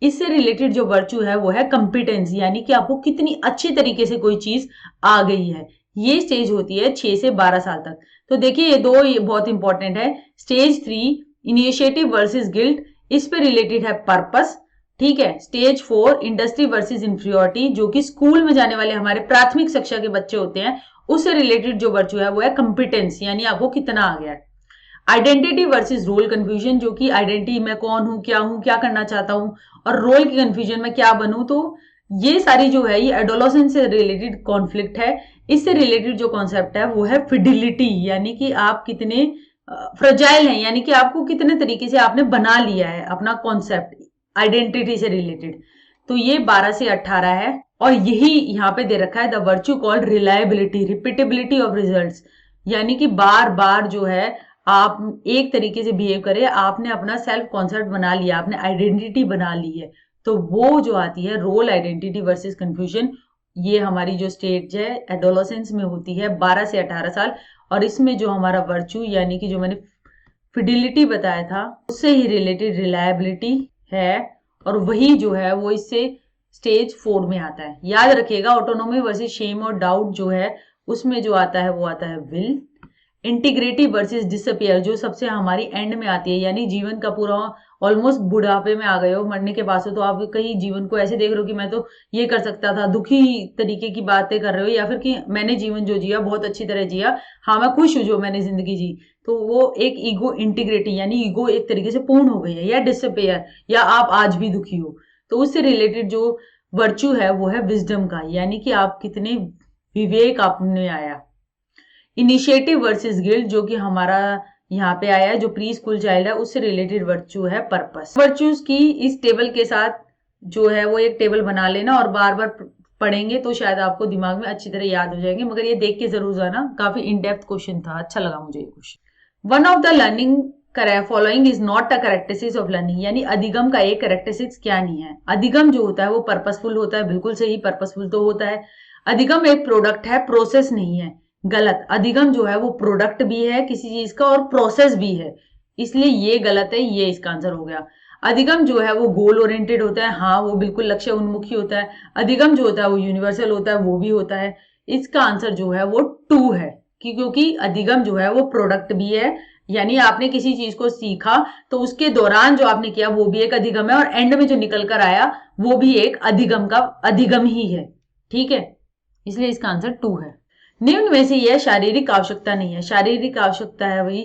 इससे रिलेटेड जो वर्च्यू है वो है कंपिटेंस, यानी कि आपको कितनी अच्छी तरीके से कोई चीज आ गई है। ये स्टेज होती है 6 से 12 साल तक। तो देखिए ये बहुत इंपॉर्टेंट है। स्टेज 3 इनिशिएटिव वर्सेस गिल्ट, इस पे रिलेटेड है पर्पस। ठीक है, स्टेज 4 इंडस्ट्री वर्सेस इंफीरियरिटी, जो कि स्कूल में जाने वाले हमारे प्राथमिक शिक्षा के बच्चे होते हैं, उससे रिलेटेड जो वर्च्यू है वो है कंपिटेंस, यानी आपको कितना आ गया है। आइडेंटिटी वर्सेस रोल कंफ्यूजन, जो कि आइडेंटिटी मैं कौन हूं, क्या करना चाहता हूं, और रोल की कंफ्यूजन में क्या बनूं। तो ये सारी जो है ये एडोलेसेंस से रिलेटेड कॉन्फ्लिक्ट है। इससे रिलेटेड जो कॉन्सेप्ट है वो है फिडिलिटी, यानी कि आप कितने फ्रजाइल हैं, यानी कि आपको कितने तरीके से आपने बना लिया है अपना कॉन्सेप्ट आइडेंटिटी से रिलेटेड। तो ये 12 से 18 है। और यही यहाँ पे दे रखा है the virtue called reliability, repeatability of results, यानी कि बार बार जो है आप एक तरीके से बिहेव करें, आपने अपना सेल्फ कॉन्सेप्ट बना लिया, आपने आइडेंटिटी बना ली है, तो वो जो आती है रोल आइडेंटिटी वर्सेस कंफ्यूजन। ये हमारी जो स्टेज है एडोलेसेंस में होती है 12 से 18 साल। और इसमें जो हमारा वर्च्यू, यानी कि जो मैंने फिडिलिटी बताया था, उससे ही रिलेटेड रिलायबिलिटी है, और वही जो है वो इससे स्टेज 4 में आता है। याद रखिएगा, ऑटोनोमी वर्सेस शेम और डाउट जो है उसमें जो आता है वो आता है विल। इंटीग्रिटी वर्सेस डिसअपियर, जो सबसे हमारी एंड में आती है, यानी जीवन का पूरा ऑलमोस्ट बुढ़ापे में आ गए हो, मरने के पास हो, तो आप कहीं जीवन को ऐसे देख रहे हो कि मैं तो ये कर सकता था, दुखी तरीके की बातें कर रहे हो, या फिर कि मैंने जीवन जो जिया बहुत अच्छी तरह जिया, हाँ मैं खुश हूं जो मैंने जिंदगी जी, तो वो एक ईगो इंटीग्रिटी, यानी ईगो एक तरीके से पूर्ण हो गई है। या डिसअपियर, या आप आज भी दुखी हो, तो उससे रिलेटेड जो वर्च्यू है वो है विजडम का, यानी कि आप कितने विवेक आपने आया। इनिशिएटिव वर्सेस गिल्ट, जो कि हमारा यहाँ पे आया है, जो प्री स्कूल चाइल्ड है उससे रिलेटेड वर्च्यू है पर्पस। वर्च्यूज की इस टेबल के साथ जो है वो एक टेबल बना लेना, और बार बार पढ़ेंगे तो शायद आपको दिमाग में अच्छी तरह याद हो जाएंगे, मगर ये देख के जरूर जाना, काफी इन डेप्थ क्वेश्चन था, अच्छा लगा मुझे ये question. One of the learning following is not a characteristics of learning, यानी अधिगम का एक कैरेक्टरिस्टिक्स क्या नहीं है। अधिगम जो होता है वो पर्पसफुल होता है, बिल्कुल सही, पर्पसफुल तो होता है। अधिगम एक प्रोडक्ट है, प्रोसेस नहीं है, गलत। अधिगम जो है वो प्रोडक्ट भी है किसी चीज का और प्रोसेस भी है, इसलिए ये गलत है, ये इसका आंसर हो गया। अधिगम जो है वो गोल ओरिएंटेड होता है, हाँ वो बिल्कुल लक्ष्य उन्मुखी होता है। अधिगम जो होता है वो यूनिवर्सल होता है, वो भी होता है। इसका आंसर जो है वो 2 है, क्योंकि अधिगम जो है वो प्रोडक्ट भी है, यानी आपने किसी चीज को सीखा तो उसके दौरान जो आपने किया वो भी एक अधिगम है, और एंड में जो निकल कर आया वो भी एक अधिगम का अधिगम ही है। ठीक है, इसलिए इसका आंसर 2 है। निम्न में से यह शारीरिक आवश्यकता नहीं है। शारीरिक आवश्यकता है वही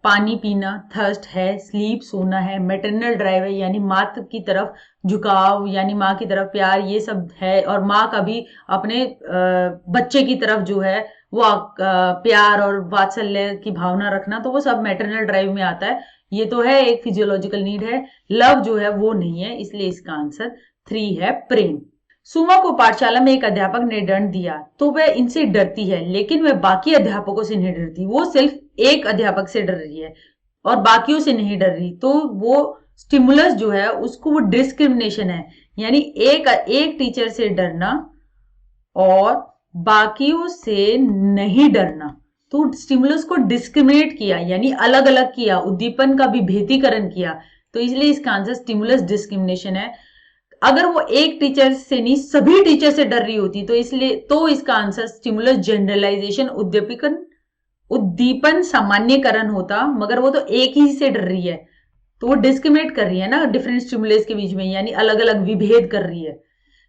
पानी पीना, थर्स्ट है, स्लीप सोना है, मैटरनल ड्राइव है, यानी माँ की तरफ झुकाव, यानी माँ की तरफ प्यार, ये सब है। और माँ का भी अपने बच्चे की तरफ जो है वो प्यार और वात्सल्य की भावना रखना, तो वो सब मैटरनल ड्राइव में आता है। ये तो है एक फिजियोलॉजिकल नीड है। लव जो है वो नहीं है, इसलिए इसका आंसर 3 है, प्रेम। सुमा को पाठशाला में एक अध्यापक ने दंड दिया तो वह इनसे डरती है, लेकिन वह बाकी अध्यापकों से नहीं डरती। वो सिर्फ एक अध्यापक से डर रही है और बाकियों से नहीं डर रही, तो वो स्टिमुलस जो है उसको वो डिस्क्रिमिनेशन है, यानी एक टीचर से डरना और बाकियों से नहीं डरना। तो स्टिमुलस को डिस्क्रिमिनेट किया, यानी अलग अलग किया, उद्दीपन का विभेदीकरण किया, तो इसलिए इसका आंसर स्टिमुलस डिस्क्रिमिनेशन है। अगर वो एक टीचर से नहीं सभी टीचर से डर रही होती तो इसलिए तो इसका आंसर स्टिमुलस जनरलाइजेशन उद्दीपन सामान्यकरण होता, मगर वो तो एक ही से डर रही है तो वो डिस्क्रिमिनेट कर रही है ना डिफरेंट स्टिमुलस के बीच में, यानी अलग अलग विभेद कर रही है।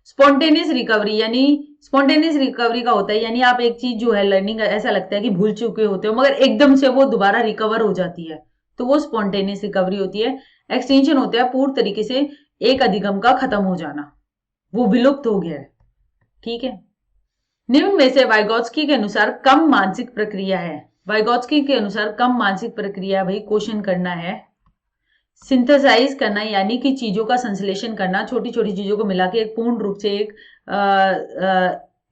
स्पॉन्टेनियस रिकवरी, यानी स्पॉन्टेनियस रिकवरी का होता है यानी आप एक चीज जो है लर्निंग ऐसा लगता है कि भूल चुके होते हो मगर एकदम से वो दोबारा रिकवर हो जाती है, तो वो स्पॉन्टेनियस रिकवरी होती है। एक्सटेंशन होता है पूर्ण तरीके से एक अधिगम का खत्म हो जाना, वो विलुप्त हो गया है। ठीक है, निम्न में से वाइगोत्स्की के अनुसार कम मानसिक प्रक्रिया है। वाइगोत्स्की के अनुसार कम मानसिक प्रक्रिया, भाई क्वेश्चन करना है। सिंथेसाइज करना यानी कि चीजों का संश्लेषण करना, छोटी छोटी चीजों को मिला के एक पूर्ण रूप से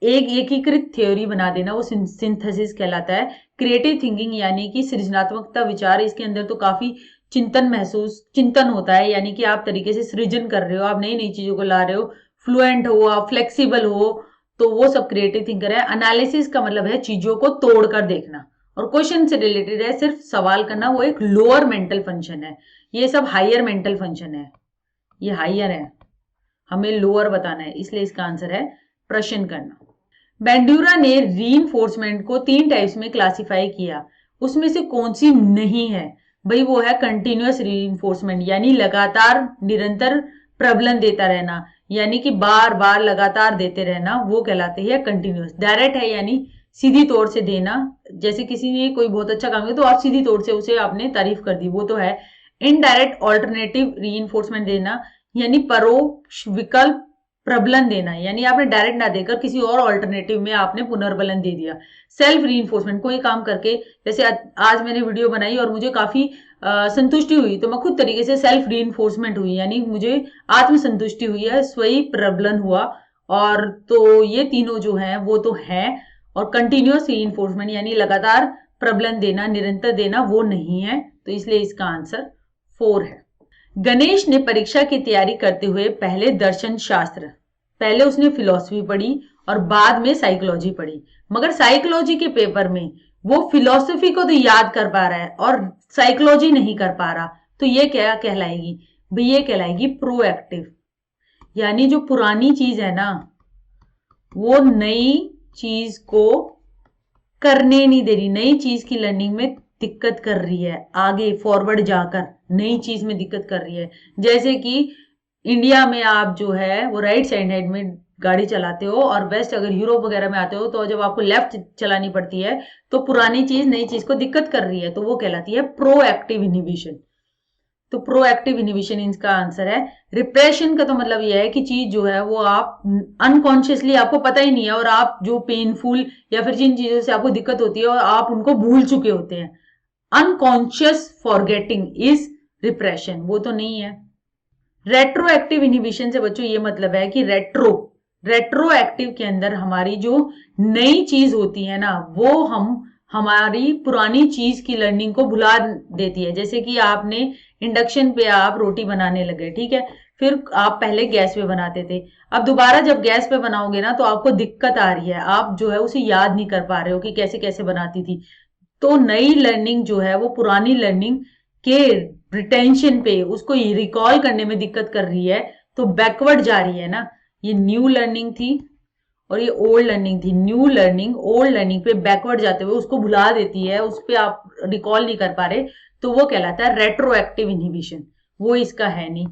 एक एकीकृत थ्योरी बना देना, वो सिंथेसिस कहलाता है। क्रिएटिव थिंकिंग यानी कि सृजनात्मकता विचार, इसके अंदर तो काफी चिंतन होता है, यानी कि आप तरीके से सृजन कर रहे हो, आप नई नई चीजों को ला रहे हो, फ्लुएंट हो, आप फ्लेक्सिबल हो, तो वो सब क्रिएटिव थिंकर है। एनालिसिस का मतलब है चीजों को तोड़ कर देखना, और क्वेश्चन से रिलेटेड है सिर्फ सवाल करना, वो एक लोअर मेंटल फंक्शन है। ये सब हायर मेंटल फंक्शन है, ये हायर है, हमें लोअर बताना है, इसलिए इसका आंसर है प्रश्न करना। बेंडूरा ने रीइंफोर्समेंट को 3 टाइप्स में क्लासिफाई किया, उसमें से कौन सी नहीं है? भाई वो है कंटिन्यूअस रीइंफोर्समेंट, यानी लगातार निरंतर प्रबलन देता रहना, यानी कि बार बार लगातार देते रहना, वो कहलाते हैं कंटिन्यूअस। डायरेक्ट है यानी सीधी तौर से देना, जैसे किसी ने कोई बहुत अच्छा काम किया तो आप सीधी तौर से उसे आपने तारीफ कर दी, वो तो है। इनडायरेक्ट ऑल्टरनेटिव रीइंफोर्समेंट देना, यानी परोक्ष विकल्प प्रबलन देना, यानी आपने डायरेक्ट ना देकर किसी और ऑल्टरनेटिव में आपने पुनर्बलन दे दिया। सेल्फ रीइंफोर्समेंट, कोई काम करके, जैसे आज मैंने वीडियो बनाई और मुझे काफी संतुष्टि हुई तो मैं खुद तरीके से सेल्फ रीइंफोर्समेंट हुई, यानी मुझे आत्मसंतुष्टि हुई है, स्वयं प्रबलन हुआ। और तो ये तीनों जो हैं वो तो है। और कंटिन्यूअस रीइंफोर्समेंट यानी लगातार प्रबलन देना, निरंतर देना, वो नहीं है, तो इसलिए इसका आंसर 4 है। गणेश ने परीक्षा की तैयारी करते हुए पहले दर्शन शास्त्र, पहले उसने फिलॉसफी पढ़ी और बाद में साइकोलॉजी पढ़ी, मगर साइकोलॉजी के पेपर में वो फिलॉसफी को तो याद कर पा रहा है और साइकोलॉजी नहीं कर पा रहा, तो ये क्या कहलाएगी? भाई ये कहलाएगी प्रोएक्टिव, यानी जो पुरानी चीज है ना वो नई चीज को करने नहीं दे रही, नई चीज की लर्निंग में दिक्कत कर रही है, आगे फॉरवर्ड जाकर नई चीज में दिक्कत कर रही है। जैसे कि इंडिया में आप जो है वो राइट हैंड में गाड़ी चलाते हो और वेस्ट अगर यूरोप वगैरह में आते हो तो जब आपको लेफ्ट चलानी पड़ती है तो पुरानी चीज नई चीज को दिक्कत कर रही है, तो वो कहलाती है प्रोएक्टिव इनहिबिशन। तो प्रोएक्टिव इनहिबिशन इसका आंसर है। रिप्रेशन का तो मतलब यह है कि चीज जो है वो आप अनकॉन्शियसली, आपको पता ही नहीं है, और आप जो पेनफुल या फिर जिन चीजों से आपको दिक्कत होती है और आप उनको भूल चुके होते हैं। अनकॉन्शियस फॉरगेटिंग इज रिप्रेशन, वो तो नहीं है। रेट्रोएक्टिव इनहिबिशन से बच्चों ये मतलब है कि रेट्रोएक्टिव के अंदर हमारी जो नई चीज होती है ना वो हमारी पुरानी चीज की लर्निंग को भुला देती है। जैसे कि आपने इंडक्शन पे आप रोटी बनाने लगे, ठीक है, फिर आप पहले गैस पे बनाते थे, अब दोबारा जब गैस पे बनाओगे ना तो आपको दिक्कत आ रही है, आप जो है उसे याद नहीं कर पा रहे हो कि कैसे कैसे बनाती थी। तो नई लर्निंग जो है वो पुरानी लर्निंग के रिटेंशन पे, उसको रिकॉल करने में दिक्कत कर रही है, तो बैकवर्ड जा रही है ना। ये न्यू लर्निंग थी और ये ओल्ड लर्निंग थी। न्यू लर्निंग ओल्ड लर्निंग पे बैकवर्ड जाते हुए उसको भुला देती है, उस पर आप रिकॉल नहीं कर पा रहे, तो वो कहलाता है रेट्रोएक्टिव इनहिबिशन, वो इसका है नहीं।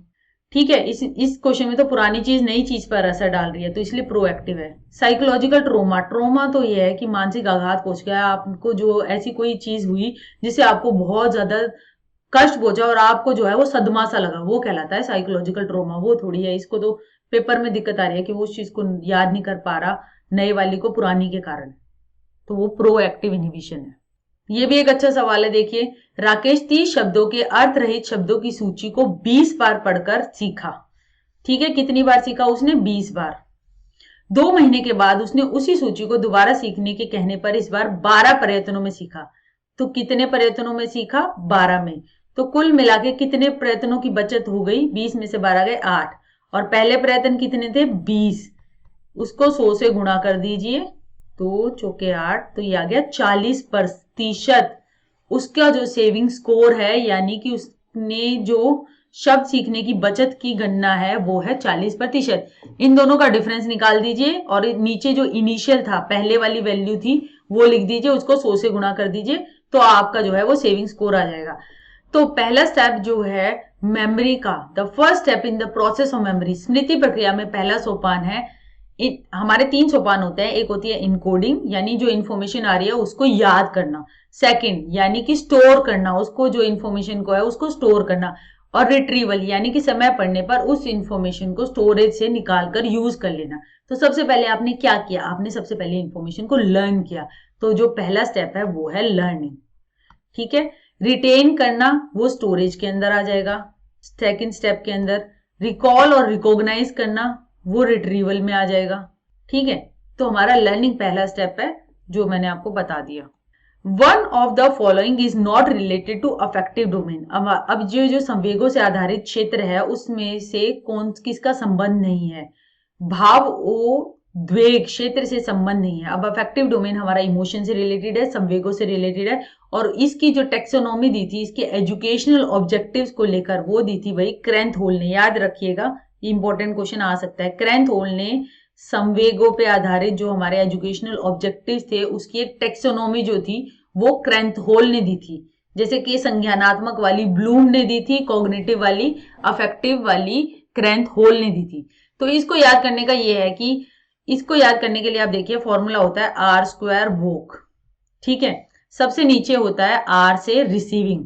ठीक है, इस क्वेश्चन में तो पुरानी चीज नई चीज पर असर डाल रही है, तो इसलिए प्रोएक्टिव है। साइकोलॉजिकल ट्रोमा, ट्रोमा तो ये है कि मानसिक आघात पहुंच गया आपको, जो ऐसी कोई चीज हुई जिससे आपको बहुत ज्यादा कष्ट पहुंचा और आपको जो है वो सदमा सा लगा, वो कहलाता है साइकोलॉजिकल ट्रोमा। वो थोड़ी है, इसको तो पेपर में दिक्कत आ रही है कि वो उस चीज को याद नहीं कर पा रहा नए वाली को पुरानी के कारण, तो वो प्रोएक्टिव इनहिबिशन है। ये भी एक अच्छा सवाल है, देखिए, राकेश 30 शब्दों के अर्थ रहित शब्दों की सूची को 20 बार पढ़कर सीखा। ठीक है, कितनी बार सीखा उसने? 20 बार। 2 महीने के बाद उसने उसी सूची को दोबारा सीखने के कहने पर इस बार 12 प्रयत्नों में सीखा। तो कितने प्रयत्नों में सीखा? 12 में। तो कुल मिला के कितने प्रयत्नों की बचत हो गई? 20 में से 12 गए 8, और पहले प्रयत्न कितने थे? 20, उसको 100 से गुणा कर दीजिए, 2 चौके 8, तो ये आ गया 40%। उसका जो सेविंग स्कोर है, यानी कि उसने जो शब्द सीखने की बचत की गणना है वो है 40%। इन दोनों का डिफरेंस निकाल दीजिए और नीचे जो इनिशियल था, पहले वाली वैल्यू थी, वो लिख दीजिए, उसको 100 से गुणा कर दीजिए, तो आपका जो है वो सेविंग स्कोर आ जाएगा। तो पहला स्टेप जो है मेमोरी का, the first step in the process of memory, स्मृति प्रक्रिया में पहला सोपान है, हमारे 3 सोपान होते हैं। एक होती है इनकोडिंग, यानी जो इन्फॉर्मेशन आ रही है उसको याद करना। सेकंड, यानी कि स्टोर करना, उसको जो इन्फॉर्मेशन को है उसको स्टोर करना। और रिट्रीवल, यानी कि समय पड़ने पर उस इन्फॉर्मेशन को स्टोरेज से निकालकर यूज कर लेना। तो सबसे पहले आपने क्या किया, आपने सबसे पहले इन्फॉर्मेशन को लर्न किया। तो जो पहला स्टेप है वो है लर्निंग, ठीक है। रिटेन करना वो स्टोरेज के अंदर आ जाएगा सेकंड स्टेप के अंदर। रिकॉल और रिकॉग्नाइज करना वो रिट्रीवल में आ जाएगा, ठीक है। तो हमारा लर्निंग पहला स्टेप है जो मैंने आपको बता दिया। One of the following is not related to affective domain. अब जो संवेगों से आधारित क्षेत्र है उसमें से किसका संबंध नहीं है, भाव ओ द्वेग क्षेत्र से संबंध नहीं है। अब अफेक्टिव डोमेन हमारा इमोशन से रिलेटेड है, संवेगों से रिलेटेड है, और इसकी जो टेक्सोनॉमी दी थी, इसके एजुकेशनल ऑब्जेक्टिव्स को लेकर वो दी थी वही क्रेंथ होल ने। याद रखिएगा, इंपॉर्टेंट क्वेश्चन आ सकता है। क्रेंथ होल ने संवेगों पे आधारित जो हमारे एजुकेशनल ऑब्जेक्टिव्स थे उसकी एक टेक्सोनॉमी जो थी वो क्रेंथ होल ने दी थी। जैसे कि संज्ञानात्मक वाली ब्लूम ने दी थी, कॉग्निटिव वाली, अफेक्टिव वाली क्रेंथ होल ने दी थी। तो इसको याद करने का ये है कि इसको याद करने के लिए आप देखिए फॉर्मूला होता है आर स्क्वायर वोक, ठीक है। सबसे नीचे होता है आर से रिसीविंग।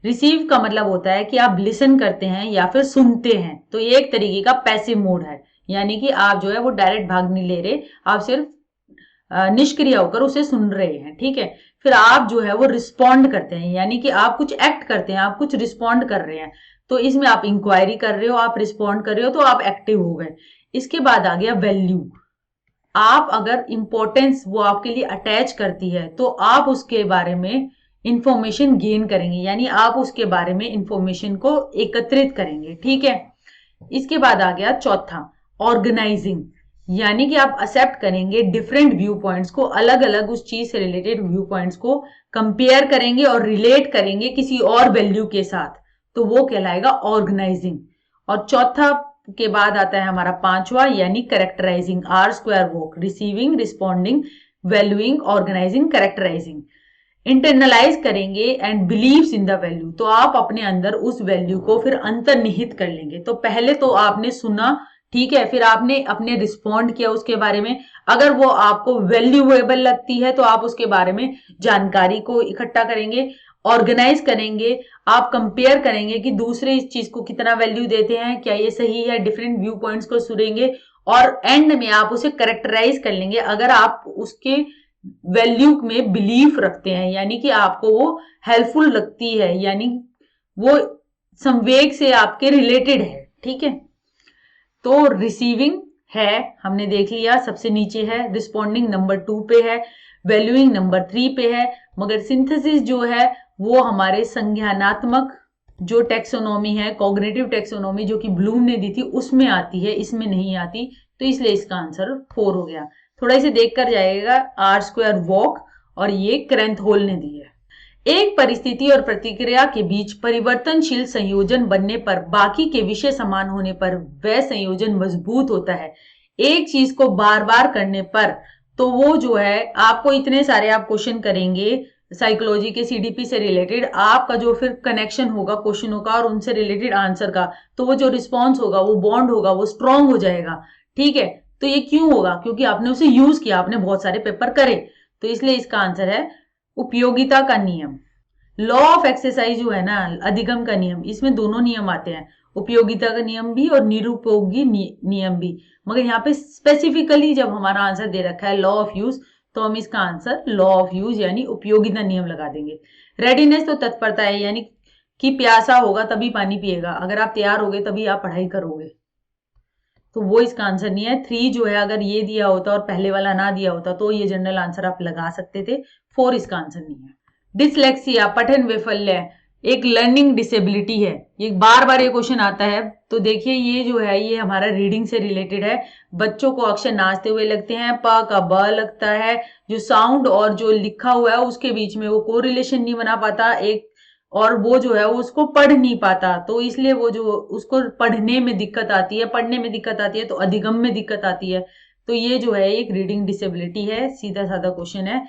रिसीव का मतलब होता है कि आप लिसन करते हैं या फिर सुनते हैं, तो ये एक तरीके का पैसिव मोड है, यानी कि आप जो है वो डायरेक्ट भाग नहीं ले रहे, आप सिर्फ निष्क्रिय होकर उसे सुन रहे हैं, ठीक है। फिर आप जो है वो रिस्पॉन्ड करते हैं, यानी कि आप कुछ एक्ट करते हैं, आप कुछ रिस्पॉन्ड कर रहे हैं। तो इसमें आप इंक्वायरी कर रहे हो, आप रिस्पॉन्ड कर रहे हो, तो आप एक्टिव हो गए। इसके बाद आ गया वैल्यू। आप अगर इंपॉर्टेंस वो आपके लिए अटैच करती है तो आप उसके बारे में इंफॉर्मेशन गेन करेंगे, यानी आप उसके बारे में इंफॉर्मेशन को एकत्रित करेंगे, ठीक है। इसके बाद आ गया चौथा, ऑर्गेनाइजिंग, यानी कि आप एक्सेप्ट करेंगे डिफरेंट व्यू पॉइंट्स को, अलग अलग उस चीज से रिलेटेड व्यू पॉइंट्स को कंपेयर करेंगे और रिलेट करेंगे किसी और वैल्यू के साथ, तो वो कहलाएगा ऑर्गेनाइजिंग। और चौथा के बाद आता है हमारा पांचवा, यानी characterising, R square woke, receiving, responding, valuing, organising, characterising. Internalise करेंगे and believes in the value, तो आप अपने अंदर उस वैल्यू को फिर अंतर्निहित कर लेंगे। तो पहले तो आपने सुना, ठीक है, फिर आपने अपने रिस्पॉन्ड किया उसके बारे में, अगर वो आपको वैल्यूएबल लगती है तो आप उसके बारे में जानकारी को इकट्ठा करेंगे, ऑर्गेनाइज करेंगे, आप कंपेयर करेंगे कि दूसरे इस चीज को कितना वैल्यू देते हैं, क्या ये सही है, डिफरेंट व्यू पॉइंट्स को सुनेंगे, और एंड में आप उसे करेक्टराइज कर लेंगे अगर आप उसके वैल्यू में बिलीफ रखते हैं, यानी कि आपको वो हेल्पफुल लगती है, यानी वो संवेग से आपके रिलेटेड है, ठीक है। तो रिसीविंग है, हमने देख लिया, सबसे नीचे है। रिस्पॉन्डिंग नंबर 2 पे है, वैल्यूइंग नंबर 3 पे है। मगर सिंथेसिस जो है वो हमारे संज्ञानात्मक जो टेक्सोनॉमी है, कॉग्निटिव टेक्सोनॉमी जो कि ब्लूम ने दी थी, उसमें आती है, इसमें नहीं आती, तो इसलिए इसका आंसर 4 हो गया। थोड़ा इसे देख कर जाएगा, आर स्क्वायर वॉक, और ये क्रेंथ होल ने दी है। एक परिस्थिति और प्रतिक्रिया के बीच परिवर्तनशील संयोजन बनने पर, बाकी के विषय समान होने पर वह संयोजन मजबूत होता है। एक चीज को बार बार करने पर, तो वो जो है आपको इतने सारे आप क्वेश्चन करेंगे साइकोलॉजी के, सीडीपी से रिलेटेड, आपका जो फिर कनेक्शन होगा क्वेश्चनों का और उनसे रिलेटेड आंसर का, तो वो जो रिस्पॉन्स होगा, वो बॉन्ड होगा, वो स्ट्रांग हो जाएगा, ठीक है। तो ये क्यों होगा, क्योंकि आपने उसे यूज किया, आपने बहुत सारे पेपर करे, तो इसलिए इसका आंसर है उपयोगिता का नियम। लॉ ऑफ एक्सरसाइज जो है ना, अधिगम का नियम, इसमें दोनों नियम आते हैं, उपयोगिता का नियम भी और निरुपयोगी नियम भी। मगर यहाँ पे स्पेसिफिकली जब हमारा आंसर दे रखा है लॉ ऑफ यूज, तो हम इसका आंसर लॉ ऑफ यूज यानी उपयोगिता नियम लगा देंगे। रेडीनेस तो तत्परता है, यानी कि प्यासा होगा तभी पानी पिएगा, अगर आप तैयार होगे तभी आप पढ़ाई करोगे, तो वो इसका आंसर नहीं है। 3 जो है, अगर ये दिया होता और पहले वाला ना दिया होता तो ये जनरल आंसर आप लगा सकते थे। 4 इसका आंसर नहीं है। डिसलेक्सिया, पठन वैफल्य, एक लर्निंग डिसेबिलिटी है, ये बार बार ये क्वेश्चन आता है। तो देखिए ये जो है ये हमारा रीडिंग से रिलेटेड है। बच्चों को अक्षर नाचते हुए लगते हैं, प का ब लगता है, जो साउंड और जो लिखा हुआ है उसके बीच में वो कोरिलेशन नहीं बना पाता, एक और वो जो है वो उसको पढ़ नहीं पाता, तो इसलिए वो जो उसको पढ़ने में दिक्कत आती है, पढ़ने में दिक्कत आती है तो अधिगम में दिक्कत आती है। तो ये जो है एक रीडिंग डिसेबिलिटी है, सीधा साधा क्वेश्चन है।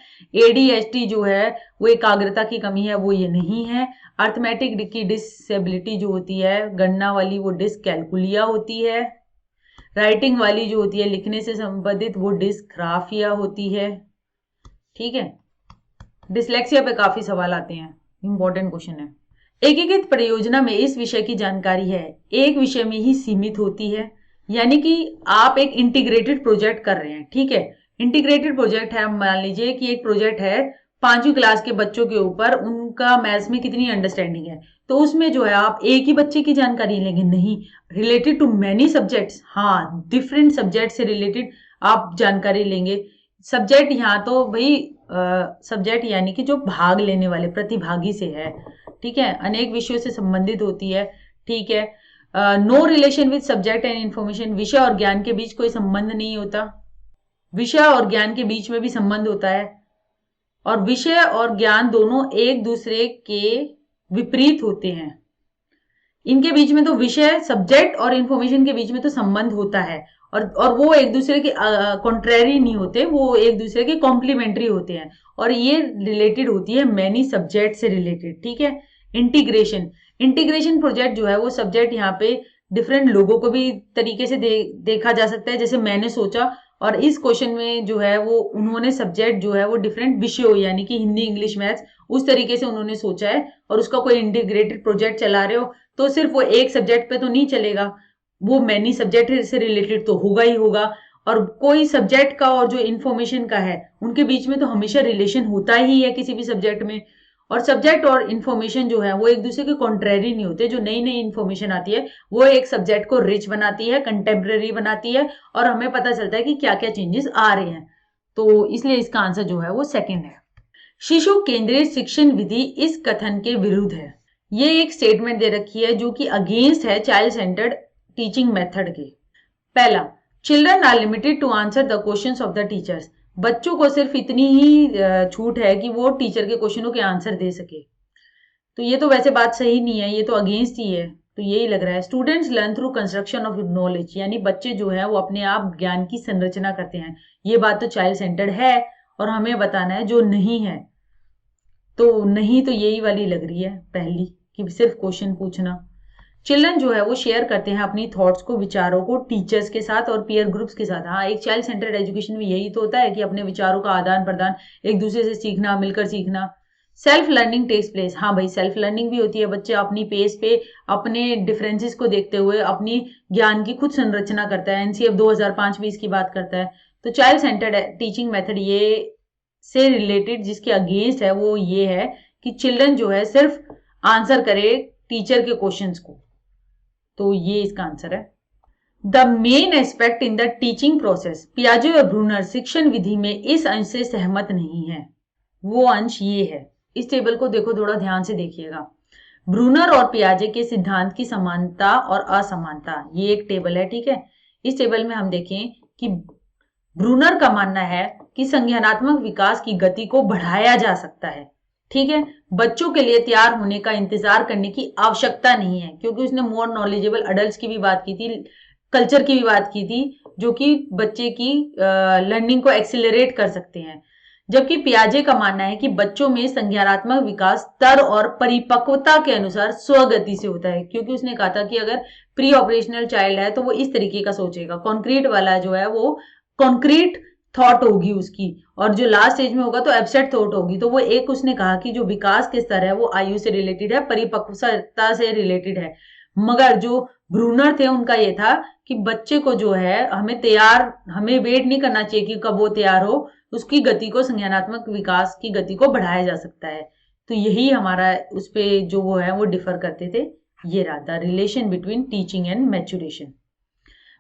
एडीएचडी जो है वो एकाग्रता की कमी है, वो ये नहीं है। अर्थमेटिक की डिसेबिलिटी जो होती है गणना वाली, वो डिसकैलकुलिया होती है। राइटिंग वाली जो होती है लिखने से संबंधित, वो डिस्ग्राफिया होती है। ठीक है, डिसलेक्सिया पे काफी सवाल आते हैं, इंपॉर्टेंट क्वेश्चन है। एकीकृत परियोजना में इस विषय की जानकारी है एक विषय में ही सीमित होती है, यानी कि आप एक इंटीग्रेटेड प्रोजेक्ट कर रहे हैं। ठीक है, इंटीग्रेटेड प्रोजेक्ट है, मान लीजिए कि एक प्रोजेक्ट है 5वीं क्लास के बच्चों के ऊपर, उनका मैथ्स में कितनी अंडरस्टैंडिंग है, तो उसमें जो है आप एक ही बच्चे की जानकारी लेंगे नहीं, रिलेटेड टू मैनी सब्जेक्ट्स, हाँ डिफरेंट सब्जेक्ट से रिलेटेड आप जानकारी लेंगे। सब्जेक्ट यहाँ तो भाई सब्जेक्ट यानी कि जो भाग लेने वाले प्रतिभागी से है। ठीक है, अनेक विषयों से संबंधित होती है। ठीक है, no relation with subject and information, विषय और ज्ञान के बीच कोई संबंध नहीं होता। विषय और ज्ञान के बीच में भी संबंध होता है, और विषय और ज्ञान दोनों एक दूसरे के विपरीत होते हैं। इनके बीच में तो विषय सब्जेक्ट और इंफॉर्मेशन के बीच में तो संबंध होता है, और वो एक दूसरे के कॉन्ट्रेरी नहीं होते, वो एक दूसरे के कॉम्प्लीमेंट्री होते हैं, और ये रिलेटेड होती है मैनी सब्जेक्ट से रिलेटेड। ठीक है, इंटीग्रेशन, इंटीग्रेशन प्रोजेक्ट जो है वो सब्जेक्ट यहाँ पे डिफरेंट लोगों को भी तरीके से देखा जा सकता है, जैसे मैंने सोचा, और इस क्वेश्चन में जो है वो उन्होंने सब्जेक्ट जो है वो डिफरेंट विषयों यानी कि हिंदी इंग्लिश मैथ्स उस तरीके से उन्होंने सोचा है, और उसका कोई इंटीग्रेटेड प्रोजेक्ट चला रहे हो तो सिर्फ वो एक सब्जेक्ट पे तो नहीं चलेगा, वो मैनी सब्जेक्ट से रिलेटेड तो होगा ही होगा। और कोई सब्जेक्ट का और जो इंफॉर्मेशन का है उनके बीच में तो हमेशा रिलेशन होता ही है किसी भी सब्जेक्ट में। और सब्जेक्ट और इंफॉर्मेशन जो है वो एक दूसरे के कॉन्ट्रेरी नहीं होते, जो नई नई इंफॉर्मेशन आती है वो एक सब्जेक्ट को रिच बनाती है, कंटेम्प्रेरी बनाती है, और हमें पता चलता है कि क्या क्या चेंजेस आ रहे हैं। तो इसलिए इसका आंसर जो है वो सेकंड है। शिशु केंद्रित शिक्षण विधि इस कथन के विरुद्ध है। ये एक स्टेटमेंट दे रखी है जो कि अगेंस्ट है चाइल्ड सेंटर्ड टीचिंग मेथड के। पहला, children are limited to answer the questions of the teachers, बच्चों को सिर्फ इतनी ही छूट है कि वो टीचर के क्वेश्चनों के आंसर दे सके। तो ये तो वैसे बात सही नहीं है, ये तो अगेंस्ट ही है, तो यही लग रहा है। Students learn through construction of knowledge, यानी बच्चे जो है वो अपने आप ज्ञान की संरचना करते हैं, ये बात तो चाइल्ड सेंटर्ड है, और हमें बताना है जो नहीं है। तो नहीं तो यही वाली लग रही है पहली, कि सिर्फ क्वेश्चन पूछना। चिल्ड्रन जो है वो शेयर करते हैं अपनी थॉट्स को, विचारों को टीचर्स के साथ और पीयर ग्रुप्स के साथ। हाँ, एक चाइल्ड सेंटर्ड एजुकेशन में यही तो होता है कि अपने विचारों का आदान प्रदान, एक दूसरे से सीखना, मिलकर सीखना। सेल्फ लर्निंग टेक्स प्लेस, हाँ भाई सेल्फ लर्निंग भी होती है, बच्चे अपनी पेस पे अपने डिफरेंसेस को देखते हुए अपनी ज्ञान की खुद संरचना करता है। एनसीएफ 2005 भी इसकी बात करता है। तो चाइल्ड सेंटर्ड टीचिंग मेथड ये से रिलेटेड जिसके अगेंस्ट है वो ये है कि चिल्ड्रन जो है सिर्फ आंसर करे टीचर के क्वेश्चंस को, तो ये इसका आंसर है। The main aspect in the teaching process, पियाजे और ब्रूनर शिक्षण विधि में इस अंश से सहमत नहीं है, वो अंश ये है। इस टेबल को देखो, थोड़ा ध्यान से देखिएगा। ब्रूनर और पियाजे के सिद्धांत की समानता और असमानता, ये एक टेबल है। ठीक है, इस टेबल में हम देखें कि ब्रूनर का मानना है कि संज्ञानात्मक विकास की गति को बढ़ाया जा सकता है। ठीक है, बच्चों के लिए तैयार होने का इंतजार करने की आवश्यकता नहीं है, क्योंकि उसने मोर नॉलेजेबल अडल्ट्स की भी बात की थी, कल्चर की भी बात की थी, जो कि बच्चे की लर्निंग को एक्सिलरेट कर सकते हैं। जबकि पियाजे का मानना है कि बच्चों में संज्ञानात्मक विकास स्तर और परिपक्वता के अनुसार स्वगति से होता है, क्योंकि उसने कहा था कि अगर प्री ऑपरेशनल चाइल्ड है तो वो इस तरीके का सोचेगा, कॉन्क्रीट वाला जो है वो कॉन्क्रीट थॉट होगी उसकी, और जो लास्ट स्टेज में होगा तो एब्स्ट्रैक्ट थॉट होगी। तो वो एक उसने कहा कि जो विकास के स्तर है वो आयु से रिलेटेड है, परिपक्वता से रिलेटेड है। मगर जो ब्रूनर थे उनका ये था कि बच्चे को जो है हमें वेट नहीं करना चाहिए कि कब वो तैयार हो, उसकी गति को, संज्ञानात्मक विकास की गति को बढ़ाया जा सकता है। तो यही हमारा उस पे जो वो है वो डिफर करते थे, ये रहा था relation between teaching and maturation.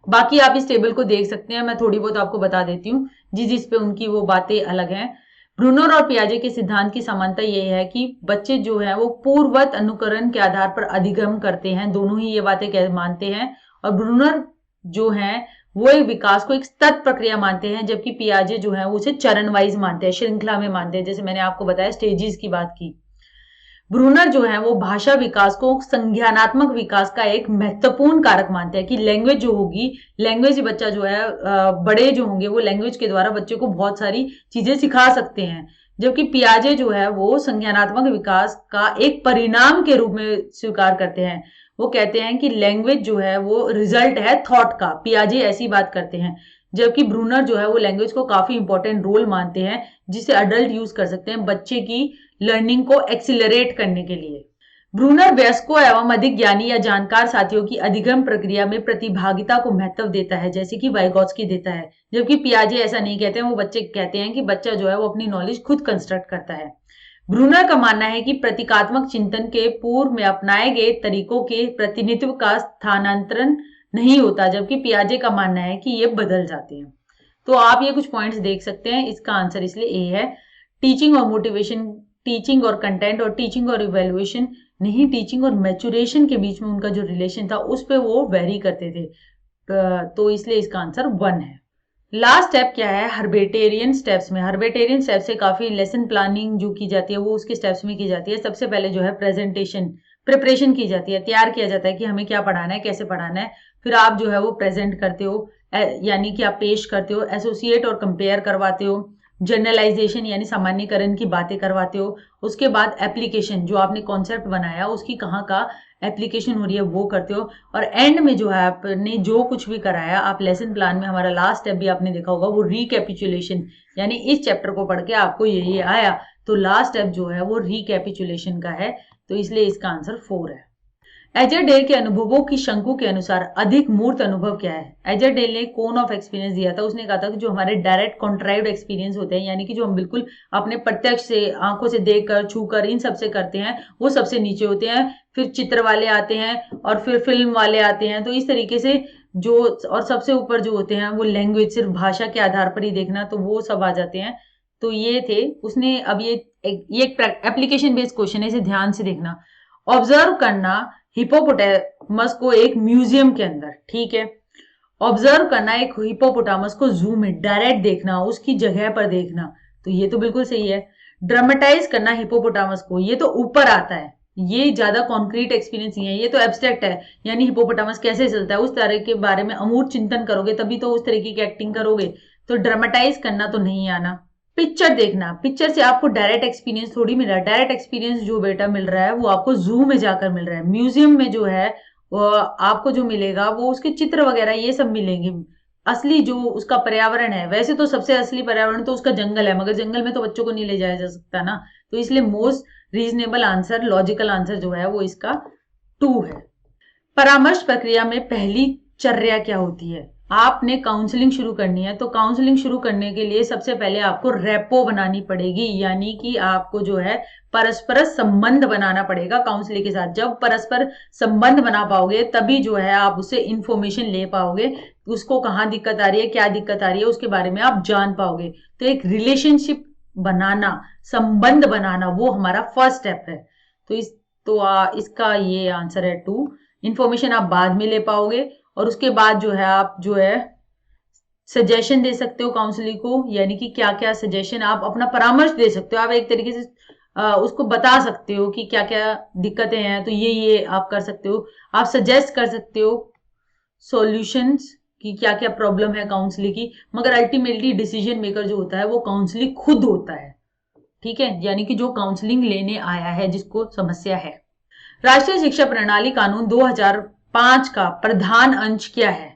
बाकी आप इस टेबल को देख सकते हैं, मैं थोड़ी बहुत आपको बता देती हूँ जिस पे उनकी वो बातें अलग हैं। ब्रूनर और पियाजे के सिद्धांत की समानता ये है कि बच्चे जो है वो पूर्ववत अनुकरण के आधार पर अधिगम करते हैं, दोनों ही ये बातें मानते हैं। और ब्रूनर जो है वो एक विकास को एक सतत प्रक्रिया मानते हैं, जबकि पियाजे जो है वो उसे चरण वाइज मानते हैं, श्रृंखला में मानते हैं, जैसे मैंने आपको बताया स्टेजेस की बात की। ब्रूनर जो है वो भाषा विकास को संज्ञानात्मक विकास का एक महत्वपूर्ण कारक मानते हैं कि लैंग्वेज जो होगी, लैंग्वेज बच्चा जो है बड़े जो होंगे वो लैंग्वेज के द्वारा बच्चे को बहुत सारी चीजें सिखा सकते हैं, जबकि पियाजे जो है वो संज्ञानात्मक विकास का एक परिणाम के रूप में स्वीकार करते हैं। वो कहते हैं कि लैंग्वेज जो है वो रिजल्ट है थॉट का, पियाजे ऐसी बात करते हैं, जबकि ब्रूनर जो है वो लैंग्वेज को काफी इंपॉर्टेंट रोल मानते हैं जिसे अडल्ट यूज कर सकते हैं बच्चे की लर्निंग को एक्सिलरेट करने के लिए। ब्रूनर वयस्कों एवं अधिक ज्ञानी या जानकार साथियों की अधिगम प्रक्रिया में प्रतिभागिता को महत्व देता है, जैसे कि वाइगोत्स्की देता है, जबकि पियाजे ऐसा नहीं कहते हैं। वो बच्चे कहते हैं कि बच्चा जो है वो अपनी नॉलेज खुद कंस्ट्रक्ट करता है। ब्रूनर का मानना है कि प्रतीकात्मक चिंतन के पूर्व में अपनाए गए तरीकों के प्रतिनिधित्व का स्थानांतरण नहीं होता, जबकि पियाजे का मानना है कि ये बदल जाते हैं। तो आप ये कुछ पॉइंट्स देख सकते हैं। इसका आंसर इसलिए ए है। टीचिंग और मोटिवेशन, टीचिंग और कंटेंट और टीचिंग और इवेल्युएशन नहीं, टीचिंग और मैच्योरेशन के बीच में उनका जो रिलेशन था उस पे वो वेरी करते थे, तो इसलिए इसका आंसर 1 है। लास्ट स्टेप क्या है हर्बेटेरियन स्टेप्स में? हर्बेटेरियन स्टेप से काफी लेसन प्लानिंग जो की जाती है वो उसके स्टेप्स में की जाती है। सबसे पहले जो है प्रेजेंटेशन, प्रिपरेशन की जाती है, तैयार किया जाता है कि हमें क्या पढ़ाना है, कैसे पढ़ाना है। फिर आप जो है वो प्रेजेंट करते हो, यानी कि आप पेश करते हो, एसोसिएट और कंपेयर करवाते हो, जनरलाइजेशन यानी सामान्यकरण की बातें करवाते हो। उसके बाद एप्लीकेशन, जो आपने कॉन्सेप्ट बनाया उसकी कहाँ का एप्लीकेशन हो रही है वो करते हो। और एंड में जो है आपने जो कुछ भी कराया, आप लेसन प्लान में हमारा लास्ट स्टेप भी आपने देखा होगा वो रिकैपिचुलेशन, यानी इस चैप्टर को पढ़ के आपको ये आया, तो लास्ट स्टेप जो है वो रिकैपिचुलेशन का है, तो इसलिए इसका आंसर 4 है। एजरडेल के अनुभवों की शंकु के अनुसार अधिक मूर्त अनुभव क्या है? एजरडेल ने कोन ऑफ एक्सपीरियंस दिया था। उसने कहा था कि जो हमारे डायरेक्ट कॉन्ट्राइव्ड एक्सपीरियंस होते हैं, यानी कि जो हम बिल्कुल अपने प्रत्यक्ष से आंखों से देखकर छूकर इन सबसे करते हैं, वो सबसे नीचे होते हैं। फिर चित्र वाले आते हैं और फिर फिल्म वाले आते हैं। तो इस तरीके से जो और सबसे ऊपर जो होते हैं वो लैंग्वेज, सिर्फ भाषा के आधार पर ही देखना, तो वो सब आ जाते हैं। तो ये थे उसने। अब ये एक एप्लीकेशन बेस्ड क्वेश्चन है, इसे ध्यान से देखना। ऑब्जर्व करना हिपोपोटामस को एक म्यूजियम के अंदर, ठीक है। ऑब्जर्व करना एक हिपोपोटामस को जू में डायरेक्ट देखना, उसकी जगह पर देखना, तो ये तो बिल्कुल सही है। ड्रामेटाइज करना हिपोपोटामस को, ये तो ऊपर आता है, ये ज्यादा कॉन्क्रीट एक्सपीरियंस नहीं है, ये तो एब्स्ट्रैक्ट है, यानी हिपोपोटामस कैसे चलता है उस तरह के बारे में अमूर्त चिंतन करोगे तभी तो उस तरीके की एक्टिंग करोगे। तो ड्रामेटाइज करना तो नहीं आना। पिक्चर देखना, पिक्चर से आपको डायरेक्ट एक्सपीरियंस थोड़ी मिल रहा है। डायरेक्ट एक्सपीरियंस जो बेटा मिल रहा है वो आपको जू में जाकर मिल रहा है। म्यूजियम में जो है वो आपको जो मिलेगा वो उसके चित्र वगैरह ये सब मिलेंगे। असली जो उसका पर्यावरण है, वैसे तो सबसे असली पर्यावरण तो उसका जंगल है, मगर जंगल में तो बच्चों को नहीं ले जाया जा सकता ना, तो इसलिए most reasonable answer, logical answer जो है वो इसका 2 है। परामर्श प्रक्रिया में पहली चर्या क्या होती है? आपने काउंसलिंग शुरू करनी है, तो काउंसलिंग शुरू करने के लिए सबसे पहले आपको रेपो बनानी पड़ेगी, यानी कि आपको जो है परस्पर संबंध बनाना पड़ेगा काउंसलिंग के साथ। जब परस्पर संबंध बना पाओगे तभी जो है आप उससे इंफॉर्मेशन ले पाओगे, उसको कहाँ दिक्कत आ रही है, क्या दिक्कत आ रही है, उसके बारे में आप जान पाओगे। तो एक रिलेशनशिप बनाना, संबंध बनाना, वो हमारा फर्स्ट स्टेप है। तो इसका ये आंसर है 2। इंफॉर्मेशन आप बाद में ले पाओगे और उसके बाद जो है आप जो है सजेशन दे सकते हो काउंसलिंग को, यानी कि क्या क्या सजेशन, आप अपना परामर्श दे सकते हो। आप एक तरीके से उसको बता सकते हो कि क्या क्या दिक्कतें हैं, तो ये आप कर सकते हो। आप सजेस्ट कर सकते हो सॉल्यूशंस कि क्या क्या प्रॉब्लम है काउंसलिंग की, मगर अल्टीमेटली डिसीजन मेकर जो होता है वो काउंसलिंग खुद होता है, ठीक है, यानी कि जो काउंसलिंग लेने आया है, जिसको समस्या है। राष्ट्रीय शिक्षा प्रणाली कानून 2005 का प्रधान अंश क्या है?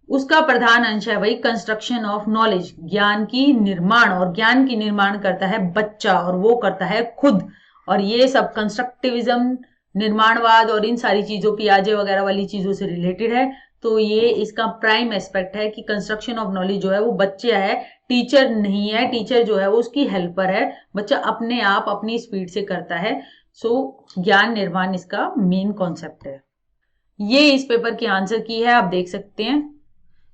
उसका प्रधान अंश है वही कंस्ट्रक्शन ऑफ नॉलेज, ज्ञान की निर्माण, और ज्ञान की निर्माण करता है बच्चा और वो करता है खुद। और ये सब कंस्ट्रक्टिविज्म, निर्माणवाद और इन सारी चीजों, पियाजे वगैरह वाली चीजों से रिलेटेड है। तो ये इसका प्राइम एस्पेक्ट है कि कंस्ट्रक्शन ऑफ नॉलेज जो है वो बच्चा है, टीचर नहीं है। टीचर जो है वो उसकी हेल्पर है, बच्चा अपने आप अपनी स्पीड से करता है। सो ज्ञान निर्माण इसका मेन कॉन्सेप्ट है। ये इस पेपर की आंसर की है, आप देख सकते हैं।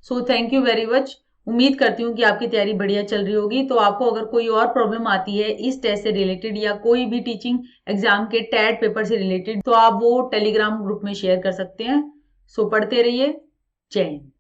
So thank you very much. उम्मीद करती हूँ कि आपकी तैयारी बढ़िया चल रही होगी। तो आपको अगर कोई और प्रॉब्लम आती है इस टेस्ट से रिलेटेड या कोई भी टीचिंग एग्जाम के टैट पेपर से रिलेटेड, तो आप वो टेलीग्राम ग्रुप में शेयर कर सकते हैं। सो पढ़ते रहिए। जय हिंद।